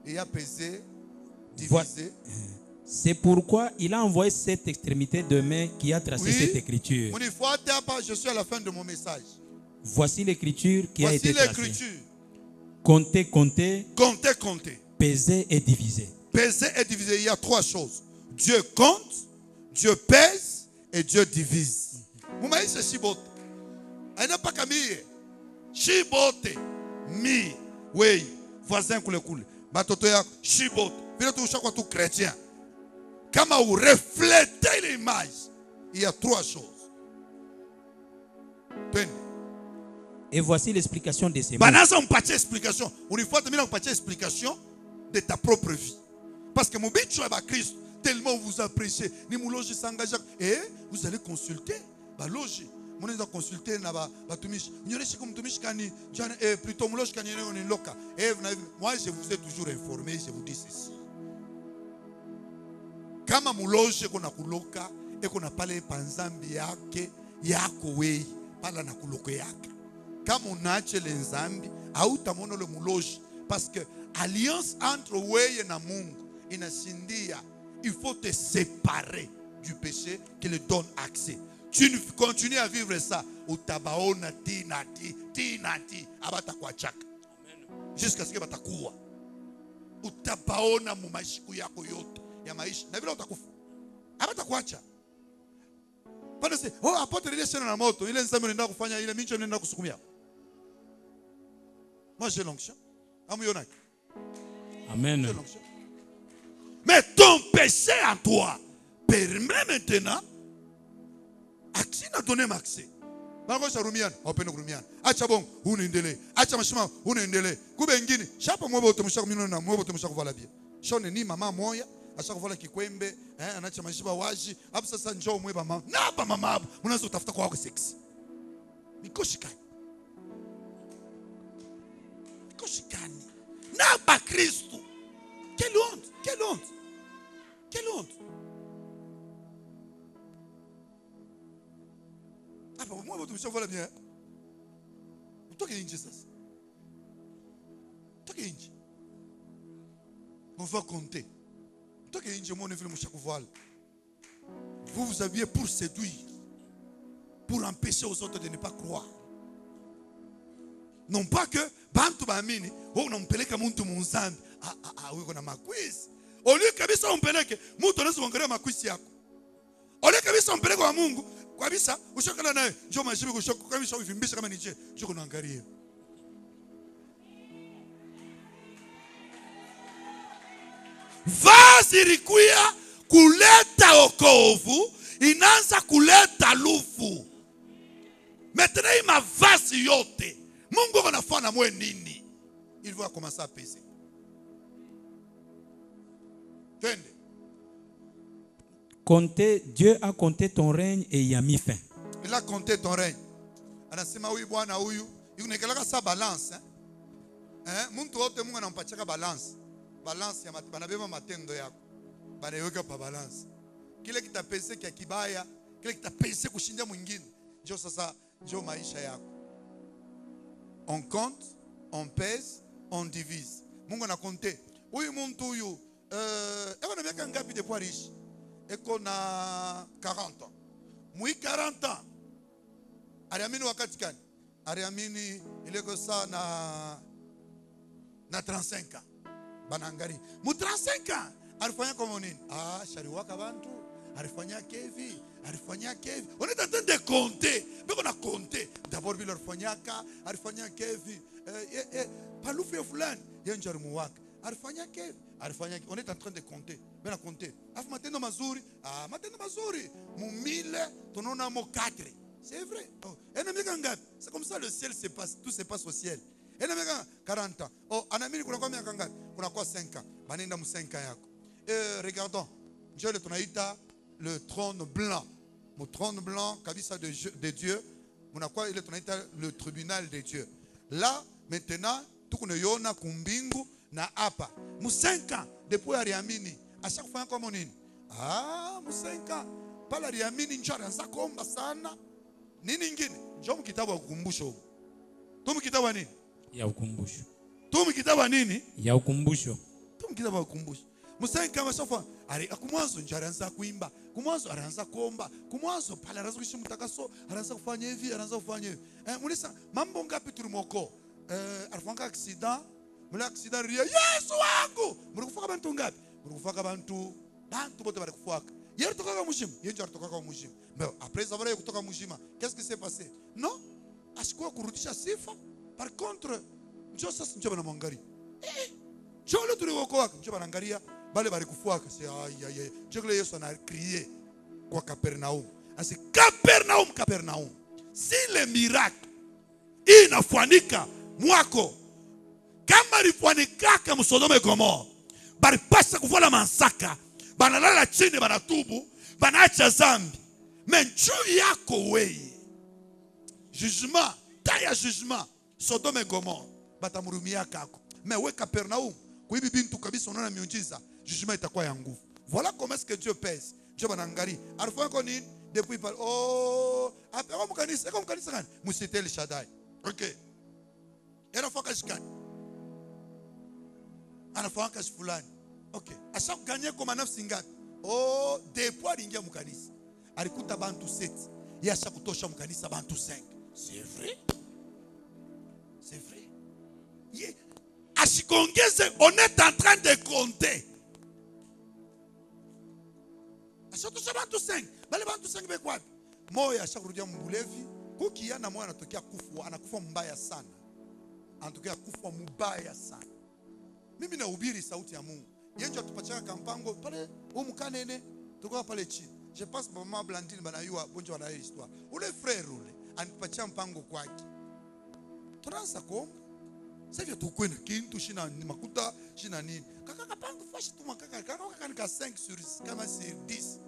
Il a pesé, divisé. C'est pourquoi il a envoyé cette extrémité de main qui a tracé cette écriture. Je suis à la fin de mon message. Voici l'écriture qui a été Voici tracée. l'écriture. Comptez, comptez. Comptez, comptez. Peser et diviser. Peser et diviser. Il y a trois choses. Dieu compte, Dieu pèse et Dieu divise. Vous m'avez dit Shibote. Il n'a pas camille. Shibote. Mi. Oui. Voisin koule koule. Batoto ya Shibote. Vile tu chaque fois tout chrétien. Comment vous reflétez l'image. Il y a trois choses. Et voici l'explication de ces mots. Banasa on patie explication. On y faut te mettre patie explication de ta propre vie. Parce que mon but est Christ. Tellement vous appréciez. Ni mon loge s'engage. Et vous allez consulter. Ba loge. Mon est consulter na ba tumishi. Nyoreshi comme tumishi kani plutôt mon loge kani on loka. Et moi je vous ai toujours informé, je vous dis ceci. Kama muloje kona kuloka e kona pale panzambi yake yako wei pala na kuloko yake. Kama unache le nzambi hautamono le muloje parce que alliance entre wei na Mungu inashindia. Il faut te séparer du péché qui le donne accès. Tu continues à vivre ça au tabaona tinati abata kwa chaka jusqu'à ce que batakuwa utabaona mu maishiku yako yote ya maisha na vile utakufa abata kuacha pale sasa apote ile shena na moto ile nzambe nenda kufanya ile mincho nenda kusukumia. Moi j'ai l'onction amuyona. Amen. Mais ton péché en toi permet maintenant Aksina donné accès. Bango sharumiana, opene kurumiana. Acha bongo, unaendelee. Acha mashima, unaendelee. Kube ngine, shapa mwe bote mshaka mino na mwe bote mshaka vala bia. Shone ni mama moya, ashaka vala kikwembe, anacha mashiba waji, hapo sasa njoo mwe ba mama. Na ba mama hapo, mnaanza kutafuta kwa wako sexy. Nikoshikani. Nikoshikani. Na ba Kristo. Quelle honte, quelle honte. Quelle honte. Moi, votre mission, voilà bien. Toi qui es Jesus. Toi qui es on va compter. Toi qui es mon neveu, mon chaque voile. Vous vous habillez pour séduire, pour empêcher aux autres de ne pas croire. Non pas que, bantu bamini, oh, on peleka muntu munzambi. Oui, on a ma quiz. Au lieu kabisa on peleke, muntu nazo ngare ma quiz yako. Au lieu kabisa on peleka wa Mungu. Kwa bisa ushokana naye njoo mashibi kushoka kwa bisa uvimbisha kama nije njoo kunaangalia. Vazi likuya kuleta wokovu inaanza kuleta lufu. Maintenant il mavazi yote Mungu anafanya mwe nini? Il va commencer à peser. Tende. Comptez, Dieu a compté ton règne et y a mis fin. Il a compté ton règne. Anasema huyu bwana huyu ikunekelaka sa balance muntu wote Mungu anampachaka balance ya banabeba matendo yako banaiweka pa balance. Kile kitapese kia kibaya, kile kitapese kushinda mwingine, ndio sasa ndio maisha yako. On compte, on pèse, on divise. Mungu anakonte. Huyu muntu huyu eko na miaka ngapi depuis riche? Eko na 40 ans. Mui 40 ans. Aliamini wakati gani? Aliamini ileko sana na 35 ans. Banangari. Mu 35 ans alifanya kama nini? Shariwaka bantu. Alifanya kevi. On est en train de compter. Mais on a compté. D'abord il alifanya kevi. Palufu ya fulani yenjari muwaka. Alifanya kevi. On est en train de compter. Ben a compter. Afu matendo mazuri. Matendo mazuri. Mu 1000 tonona mo 4. C'est vrai. C'est comme ça le ciel se passe. Tout se passe au ciel. 40 ans. Anamini kuna kwa miaka ngapi? Kuna kwa 5 ans. Banenda mu 5 ans yako. Regardons. Dieu le tonaita le trône blanc. Mon trône blanc kabisa de Dieu. Muna kwa ile tonaita le tribunal de Dieu. Là maintenant tukune yona kumbingu na hapa. Mu 5 ans depuis ariamini. À chaque fois comme nini? Mu 5 ans. Pala ariamini njara nza komba sana. Nini ngine? Njoo mkitabu wa ukumbusho. Tu mkitabu nini? Ya ukumbusho. Tu mkitabu nini? Ya ukumbusho. Tu mkitabu wa ukumbusho. Musenga kama sofa ari akumwanzo njara anza kuimba, kumwanzo anaanza kuomba, kumwanzo pale anaanza kushimta mutakaso, anaanza kufanya hivi, anaanza kufanya hivi. Mulisa mambo ngapi tulimoko? Alifanga accident, mula accident ria Yesu wangu. Mulikufuka bantu ngapi? Mulikufuka bantu bote balikufuka. Yeye toka mushima, yeye njara toka mushima. Mais après avoir eu kutoka mushima, qu'est-ce qui s'est passé? Non, ashikuwa kurudisha sifa. Par contre, njoo sasa njoo na mwangalia. Njoo le tuliwoko wako, njoo banangalia. Bale bali kufuaka c'est aïe Dieu Yesu ana crié kwa Capernaum. Asi Capernaum. Si le miracle inafuanika mwako kama lifuanika kama Sodoma na Gomora, bali pasa kuvola mansaka, banalala chini banatubu, banaacha zambi. Mais juu yako wewe jugement, taya jugement Sodoma na Gomora batamurumia kako. Mais we Capernaum kuibi bintu kabisa unaona miujiza. Jugement itakuwa ya nguvu. Voilà comment est-ce que Dieu pèse. Dieu banangari. Alifanya kwa nini? Depuis par après comme kanisa gani? Musite El Shaddai. OK. Anafanya kazi gani? Anafanya kazi fulani. OK. Asha gagner kwa nafsi ngapi? Depuis alingia mkanisa. Alikuta bantu 7. Yeye asha kutosha mkanisa bantu 5. C'est vrai? C'est vrai. Yeah. Ashikongeze, on est en train de compter. Ashatosha bantu 5. Bale bantu 5 bekwapi? Moya ashakurudia mbulevi. Kukia na moya anatokea kufa, anakufa mbaya sana. Anatokea kufa mbaya sana. Mimi nahubiri sauti ya Mungu. Yeye atupatia kampango pale umukanene tuko pale chini. Je passe maman Blandine banayua bonjo wana histoire. Ule frère ule anipatia mpango kwake. Tunaanza kuomba. Sasa hivi tukwenda kintu shina makuta shina nini? Kaka kapango fashi tu makaka kaka 5 sur kama sur 10.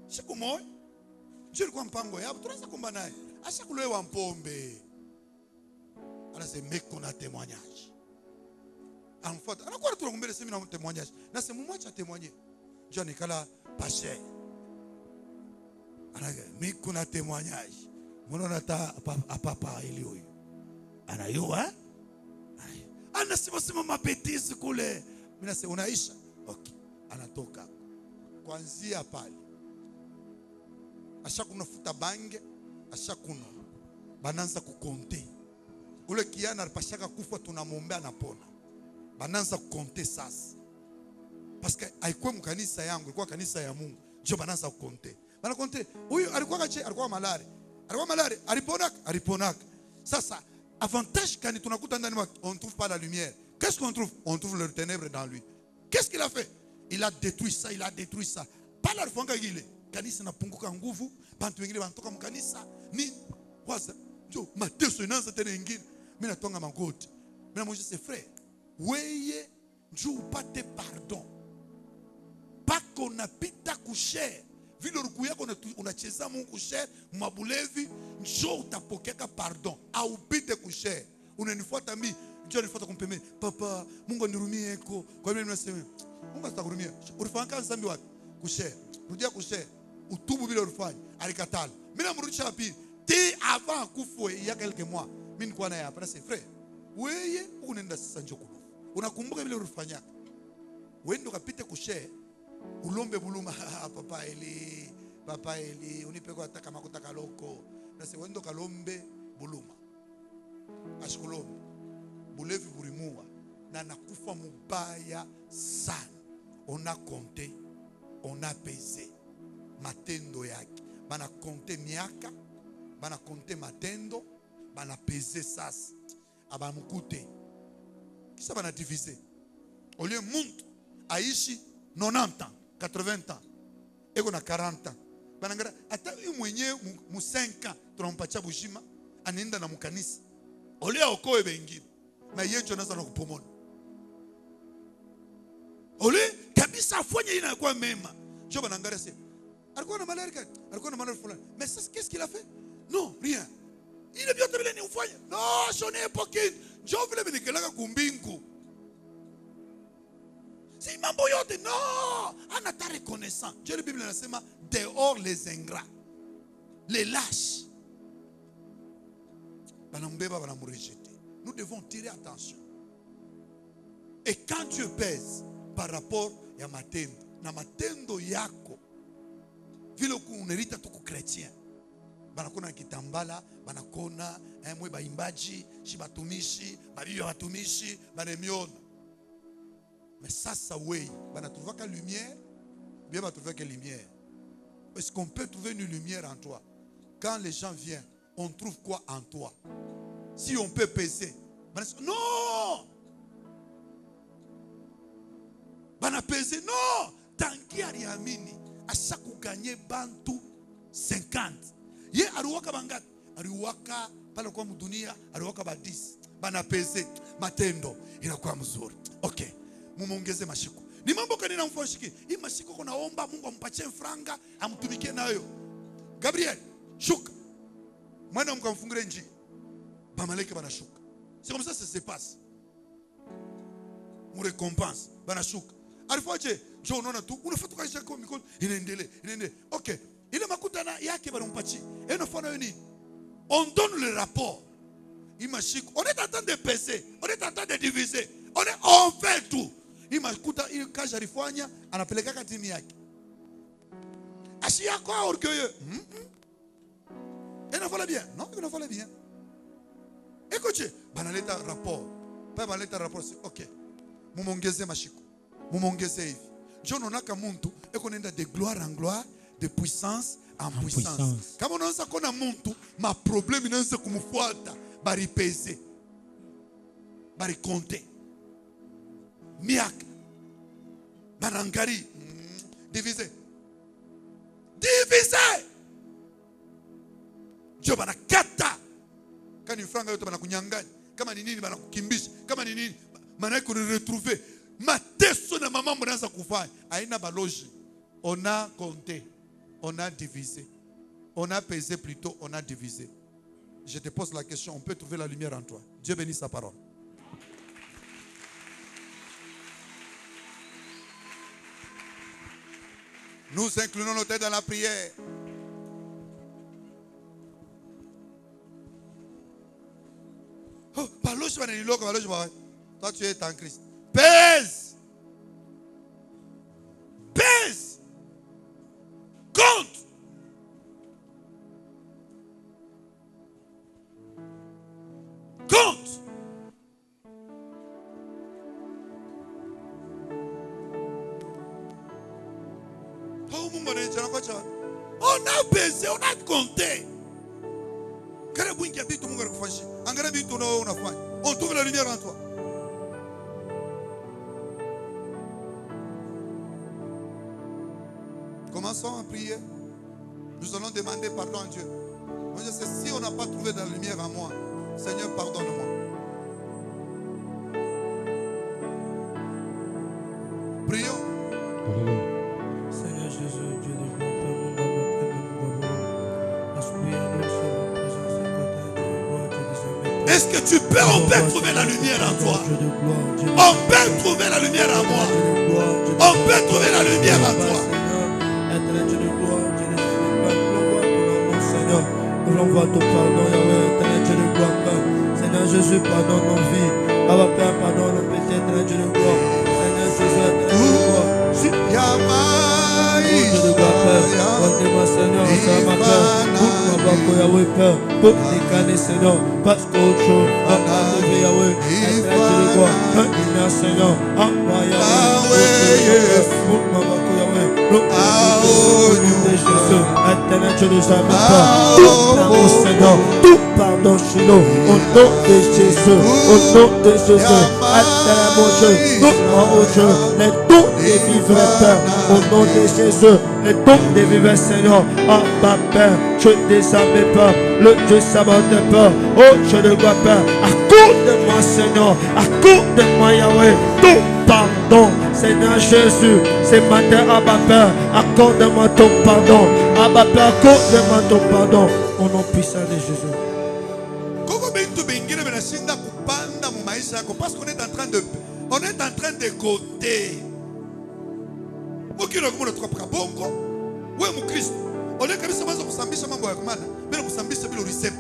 Siku moja je alikuwa mpango yao tunaanza kuomba naye. Asha kulewa mpombe. Anasema meko na témoignage. Anfuata. Anakuwa tunakumbele sema na témoignage. Na sema mwacha témoigner. Je nikala passer. Anaga meko na témoignage. Mbona ta papa ili huyo. Anayua? Anasema mapetisi kule. Mimi nasema unaisha. Okay. Anatoka. Kuanzia pale. Ashakuna futa bange, ashakuna. Bananza kukonte. Ule kiana alipashaka kufa tunamwombea napona. Bananza kukonte sasa. Parce que haikuwa mkanisa yangu, ilikuwa kanisa ya Mungu. Ndio bananza kukonte. Bana konte. Huyu alikuwa kache, alikuwa malari. Aliponaka. Sasa avantage quand tunakuta ndani on trouve pas la lumière. Qu'est-ce qu'on trouve? On trouve le ténèbre dans lui. Qu'est-ce qu'il a fait? Il a détruit ça, Pas la fonga gile. Kanisa na punguka nguvu, bantu wengine banatoka mkanisa. Ni waza, jo mateso inaanza tena nyingine. Mimi natonga magoti. Mimi namuuliza ses frères, weye njoo upate pardon. Pako napita kusher. vile ruku yako unacheza Mungu kusher mabulevi, njoo utapokea pardon. Au pite kusher. Unanifuata mimi, njoo nifuata kumpemeni. Papa, Mungu anirumie eko. Kwa nini unasema? Mungu atakurumia. Ulifanya kazi zambi wapi? Kusher. Rudia kusher. Utubu vile ulifanya. Alikatala. Mimi namrudisha wapi? Ti avant kufa il y a quelques mois. Mimi nilikuwa naye hapa. Nasema, frère, wewe unaenda sasa njoo kufa. Unakumbuka vile ulifanya? Wewe ndo kapite kusher. Ulombe buluma papa Eli unipe kwa taka makuta kaloko. Nasema wendo kalombe buluma. Ashikulombe. Bulevi burimua na nakufa mubaya sana. On a compté, on a pesé matendo yake. Bana compté miaka, bana compté matendo, bana pesé sasa. Abamukute. Kisa bana diviser. Au lieu muntu aishi 90 ans, 80 ans, eko na 40 ans. Banangara ata mwenye mu 5 ans tunampatia bushima anaenda na mukanisa. Ole okoe bengine. Na yenjo naza na kupomona. Ole kabisa afanye inakuwa mema. Njoo banangara sasa. Alikuwa na malaria, alikuwa na malaria fulani. Mais ça qu'est-ce qu'il a fait? Non, rien. Il est bien vile ni ufanye. Non, je n'ai pas qu'une. Njoo vile binikelaka kumbingu. Si mambo yote non, anata reconnaissant. Dieu la Bible nasema dehors les ingrats, les lâches. Banambeba banamrejeter. Nous devons tirer attention. Et quand Dieu pèse par rapport ya matendo, na matendo yako, vile unerita tuku chrétien, banakona kitambala, banakona mwe baimbaji, shibatumishi, babibi batumishi, banemiona. Mais ça, oui, on a trouvé que lumière, bien on a trouvé que lumière. Est-ce qu'on peut trouver une lumière en toi? Quand les gens viennent, on trouve quoi en toi? Si on peut peser, non! On a pesé, non! Tanki ariamini, à chaque gagner bantu 50. Ye aruwaka bangat, aruwaka pale kwa mudunia, aruwaka ba 10. Bana pesé, matendo, inakuwa mzuri. Okay. Mumuongeze mashiko. Ni mambo gani namfashiki? Hii mashiko kunaomba Mungu ampatie franga, amtumikie nayo. Gabriel, shuka. Mwana mkamfungure njia. Bamaleke banashuka. C'est comme ça se passe. Mu récompense, banashuka. Alifaje, njoo unaona tu, unafuata kazi yako mikono, inaendelea. Okay. Ile makutana yake banampatie. Inafanya nini? On donne le rapport. Hii mashiko, on est en train de peser, on est en train de diviser. On fait tout. Imakuta ile kazi alifanya anapeleka katini yake. Ashi yako orgueilleux. Inafanya bien. Non, inafanya bien. Écoutez, banaleta rapport. Pas banaleta rapport. OK. Mumongeze mashiko. Mumongeze hivi. John onaka muntu eko nenda de gloire en gloire, de puissance en puissance. Kama unaanza kuona muntu, ma problème inaanza kumfuata, bari peser. Bari compter. Miak, Banangari, divisé. Dieu banakata. Quand une franga yote banakunyanganya, kama ni nini banakukimbisha, kama ni nini manako ni retrouver. Mateso na mama mnaanza kufanya. Haina baloji. On a compté, on a divisé. On a pesé plutôt, on a divisé. Je te pose la question, on peut trouver la lumière en toi. Dieu bénisse sa parole. Nous inclinons nos têtes dans la prière. Oh, toi tu es en Christ. Pèse. Pèse. Compte. Compte. On a baisé, on a compté. On trouve la lumière en toi. Commençons à prier. Nous allons demander pardon à Dieu. Moi je sais, si on n'a pas trouvé la lumière en moi, Seigneur, pardonne-moi. Prions. Seigneur Jésus, Dieu de gloire, Père, mon Est-ce que tu peux, on peut trouver la lumière en toi? On peut trouver la lumière en moi. On peut trouver la lumière en toi. Nous l'envoie ton pardon, Yahweh, éternel Dieu de gloire, Père. Seigneur Jésus, pardonne nos vies. Abba Père, pardonne nos péchés, éternel Dieu de gloire. Seigneur Jésus, éternel Dieu de gloire. Dieu de gloire, Père. Rendez-moi, Seigneur, ça ma Père. Pour ma bako, Yahweh, Père. Pour décaler, Seigneur. Parce qu'autre chose, à ma vie, Yahweh. Éternel Dieu de gloire. Rendez-moi, Seigneur. À moi, Yahweh. Pour ma bako, Yahweh. Jésus, éternel Dieu de jamais Père. Tout pardon, Seigneur. Tout pardon chez nous. Au nom de Jésus. Au nom de Jésus. Éternel mon Dieu. Nous, oh Dieu. Les dons des vivants, Père. Au nom de Jésus. Les dons des vivants, Seigneur. Ah, ma Père. Je désarme pas. Le Dieu sabote pas. Oh, je le vois, Père. Accorde-moi, Seigneur. Accorde-moi, Yahweh. Tout pardon, Seigneur Jésus. C'est matin, Abba Père. Accorde-moi ton pardon. Abba Père, accorde-moi ton pardon. Au nom puissant de Jésus. Parce qu'on est en train de goûter. Qui est le trop bongo? Oui, mon Christ. On est comme ça, on s'ambiche à m'envoyer. Mais on s'ambiche à le risem.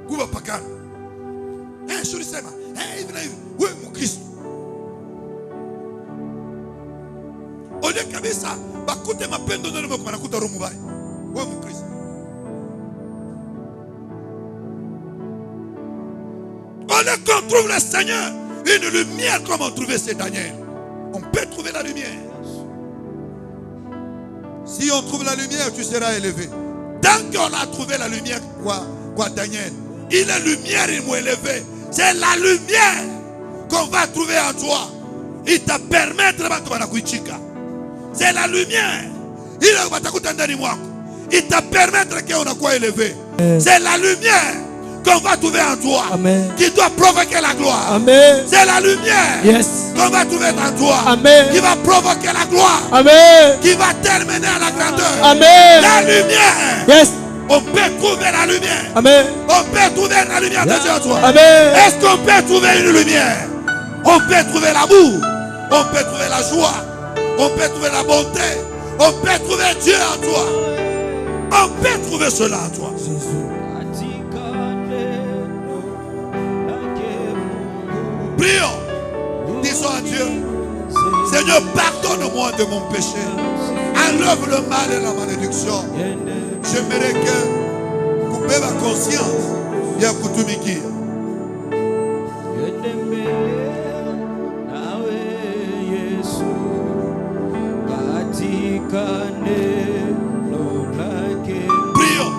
Gouva Pakar. Eh, je risem. Eh, oui, mon Christ. On est comme ça. Bah, écoutez ma peine de donner mon commandant. Oui, mon Christ. On est qu'on trouve le Seigneur. Une lumière comme on trouvait c'est Daniel. On peut trouver la lumière. Si on trouve la lumière, tu seras élevé. Tant qu'on a trouvé la lumière, quoi Daniel? Il est lumière, il m'a élevé. C'est la lumière qu'on va trouver en toi. Il te permettre de c'est la lumière. Il te permettre qu'on a quoi élevé. C'est la lumière qu'on va trouver en toi. Amen. Qui doit provoquer la gloire. C'est la lumière qu'on va trouver en toi. Amen. Qui va provoquer la gloire. Amen. Qui va terminer à la grandeur. Amen. La lumière. On peut trouver la lumière. Amen. On peut trouver la lumière de Dieu en toi. Amen. Est-ce qu'on peut trouver une lumière? On peut trouver l'amour. On peut trouver la joie. On peut trouver la bonté. On peut trouver Dieu en toi. On peut trouver cela en toi. Prions. Disons à Dieu, Seigneur, pardonne-moi de mon péché. Enlève le mal et la malédiction. J'aimerais que couper ma conscience. Et à Koutoumiki. Prions.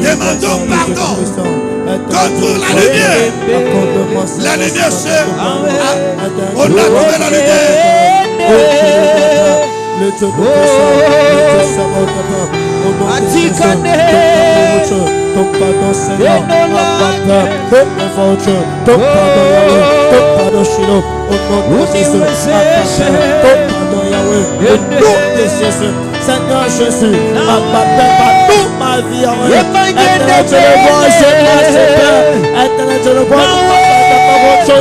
Demandons pardon contre la lumière. La lumière, c'est on a trouvé la lumière. Le Dieu ton pardon, Seigneur, ton pardon, Shiloh, au nom de Jésus, ton pardon, Yahweh, au nom de Jésus, Seigneur Jésus, pardon ma vie, Yahweh, éternel, je le vois, je éternel, je le vois,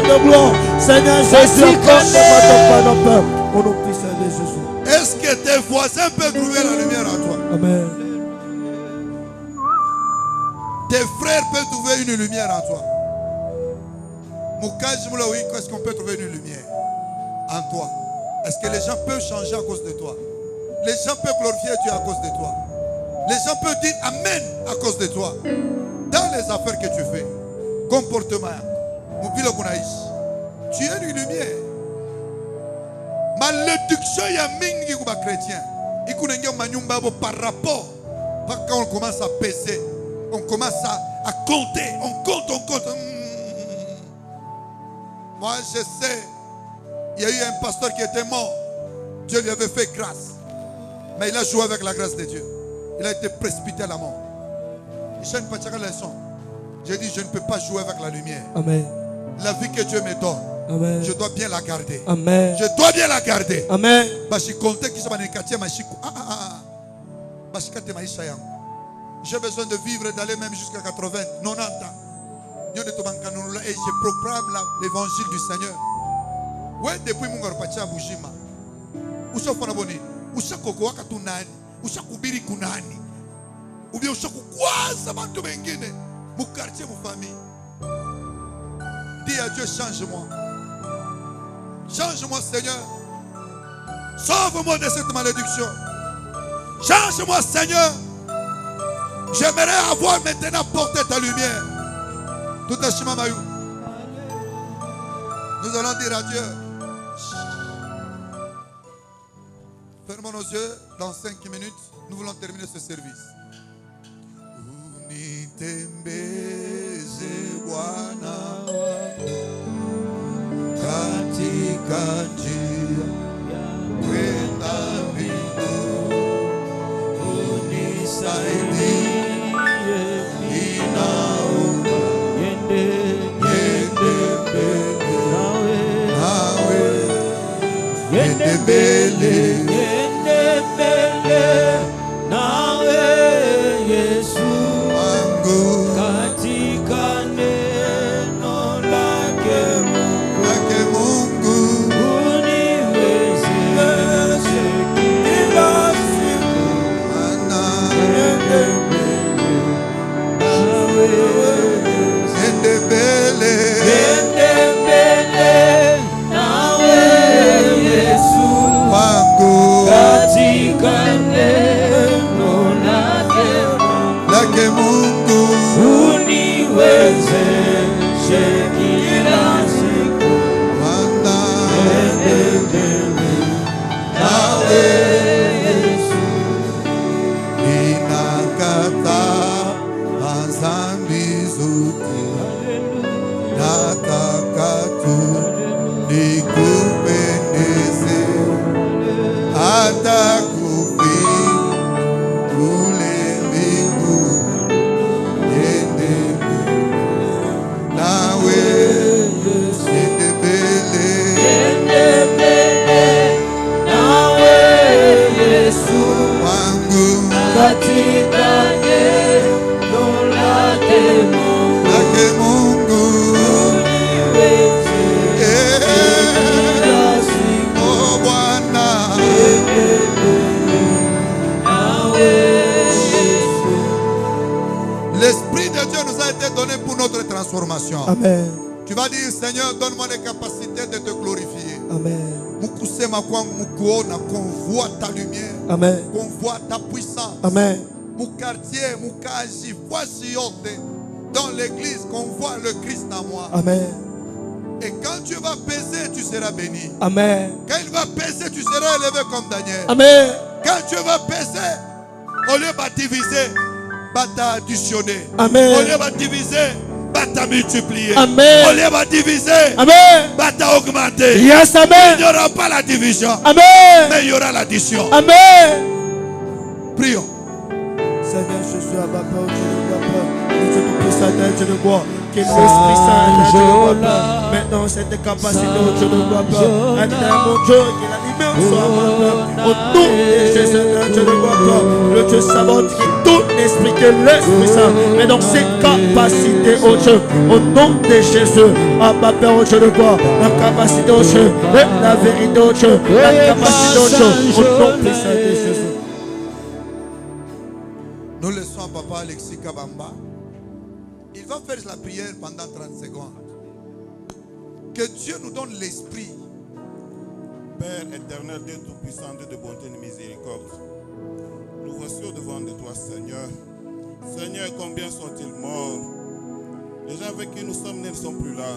de gloire, Seigneur Jésus, accorde-moi ton pardon, Père, au nom puissant de Jésus. Est-ce que tes voisins peuvent trouver la lumière en toi? Amen. Tes frères peuvent trouver une lumière en toi. Est-ce qu'on peut trouver une lumière en toi? Est-ce que les gens peuvent changer à cause de toi? Les gens peuvent glorifier Dieu à cause de toi. Les gens peuvent dire Amen à cause de toi. Dans les affaires que tu fais, comportement, tu es une lumière. Malédiction, il y a mingi kuba chrétien. Par rapport, quand on commence à peser, on commence à compter, on compte. Moi, je sais, il y a eu un pasteur qui était mort. Dieu lui avait fait grâce. Mais il a joué avec la grâce de Dieu. Il a été précipité à la mort. J'ai dit, je ne peux pas jouer avec la lumière. Amen. La vie que Dieu me donne, amen, je dois bien la garder. Amen. Je dois bien la garder. Amen. bashikate maisha yangu. J'ai besoin de vivre et d'aller même jusqu'à 80, 90 ans. Et je proclame l'évangile du Seigneur. Ouais, depuis mon garpacha bujima. Usha fana boni. Usha koko waka tunani. Usha kubiri kunani. Ou bien usha kukwaza bantu bengine. Mon quartier, mon famille. Dis à Dieu, change-moi. Change-moi, Seigneur. Sauve-moi de cette malédiction. Change-moi, Seigneur. J'aimerais avoir maintenant porté ta lumière. Tout est chemin maillot. Nous allons dire à Dieu. Fermons nos yeux. Dans 5 minutes, nous voulons terminer ce service. Unitembeze Bwana katika njia kwenda mbinguni, unisaidie, ninaomba niende mbele nawe Yesu wangu, katika neno lake Mungu uniwezeshe kila siku, niende mbele nawe Yesu wangu, katika neno lake Mungu uniwezeshe kila siku, niende mbele nawe Yesu. Ninakataa dhambi zote, nataka tu nikupendeze, hata kufika kule mbinguni, niende nawe, niende mbele nawe Yesu wangu, katika neno lake Mungu uniwezeshe, oh Bwana, l'Esprit de Dieu nous a été donné pour notre transformation. Amen. Tu vas dire, Seigneur, donne-moi les capacités de te glorifier. Amen. Qu'on voit ta lumière. Amen. Qu'on voit ta puissance. Amen. Mon quartier, mon kaji, voici dans l'église, qu'on voit le Christ en moi. Amen. Et quand tu vas peser, tu seras béni. Amen. Quand il va peser, tu seras élevé comme Daniel. Amen. Quand tu vas peser, au lieu de diviser, va t'additionner. Amen. Au lieu de diviser, va t'a multiplier. Amen. Au lieu de diviser, Amen. va t'a augmenter. Yes, amen. Il n'y aura pas la division, Amen. mais il y aura l'addition. Amen. Prions. Seigneur, je suis à ma peur, je ne vois pas. Dieu nous puisse atteindre, je ne vois. Que l'Esprit Saint, je ne vois pas. Maintenant, cette capacité, je ne vois pas. Attends, mon Dieu, que la lumière soit à ma peur. Au nom de Jésus, je ne vois pas. Le Dieu sabote, qui tout esprit, que l'Esprit Saint. Mais dans cette capacité, oh Dieu, au nom de Jésus, à ma peur, je ne vois. La capacité, oh Dieu, la vérité, oh Dieu, la capacité, oh Dieu, au nom de Jésus. Nous laissons Papa Alexis Kabamba. Il va faire la prière pendant 30 secondes. Que Dieu nous donne l'esprit. Père éternel, Dieu tout-puissant, Dieu de bonté et de miséricorde, nous voici au-devant de toi, Seigneur. Seigneur, combien sont-ils morts? Les gens avec qui nous sommes nés ne sont plus là.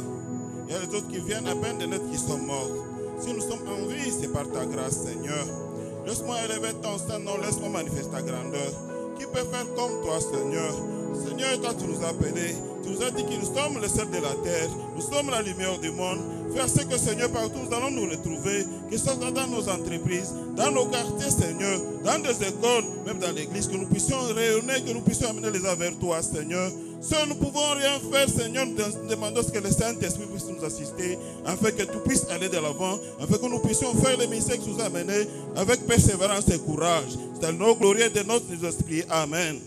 Il y a les autres qui viennent à peine de naître qui sont morts. Si nous sommes en vie, c'est par ta grâce, Seigneur. Laisse-moi élever ton saint nom, laisse-moi manifester ta grandeur. Qui peut faire comme toi, Seigneur? Seigneur, toi tu nous as appelés, tu nous as dit que nous sommes le sel de la terre, nous sommes la lumière du monde. Fais ce que, Seigneur, partout nous allons nous retrouver, que ce soit dans nos entreprises, dans nos quartiers, Seigneur, dans des écoles, même dans l'église, que nous puissions rayonner, que nous puissions amener les uns vers toi, Seigneur. Seuls nous ne pouvons rien faire, Seigneur. Nous demandons que le Saint-Esprit puisse nous assister, afin que tu puisses aller de l'avant, afin que nous puissions faire le ministère que tu nous as amené avec persévérance et courage. C'est le nom glorieux de notre esprit. Amen.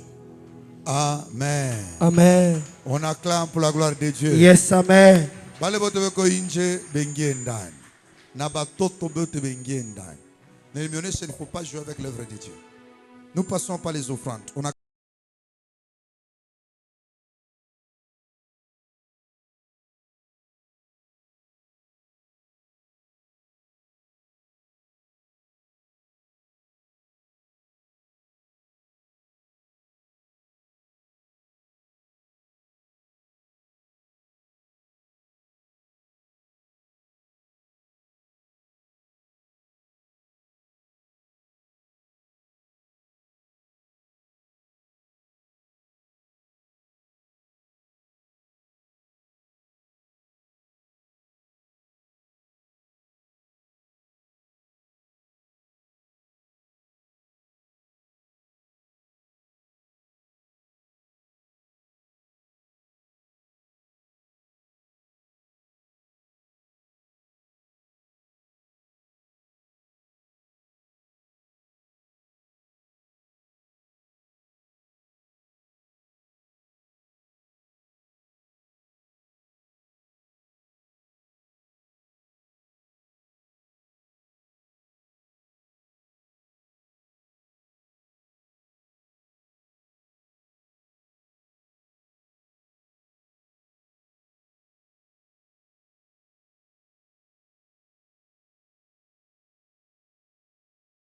Amen. Amen. On acclame pour la gloire de Dieu. Yes, amen. Bale bote beko inje bengie ndani. Na batoto bote bengie ndani. Mais il ne faut pas jouer avec l'œuvre de Dieu. Nous passons par les offrandes. On a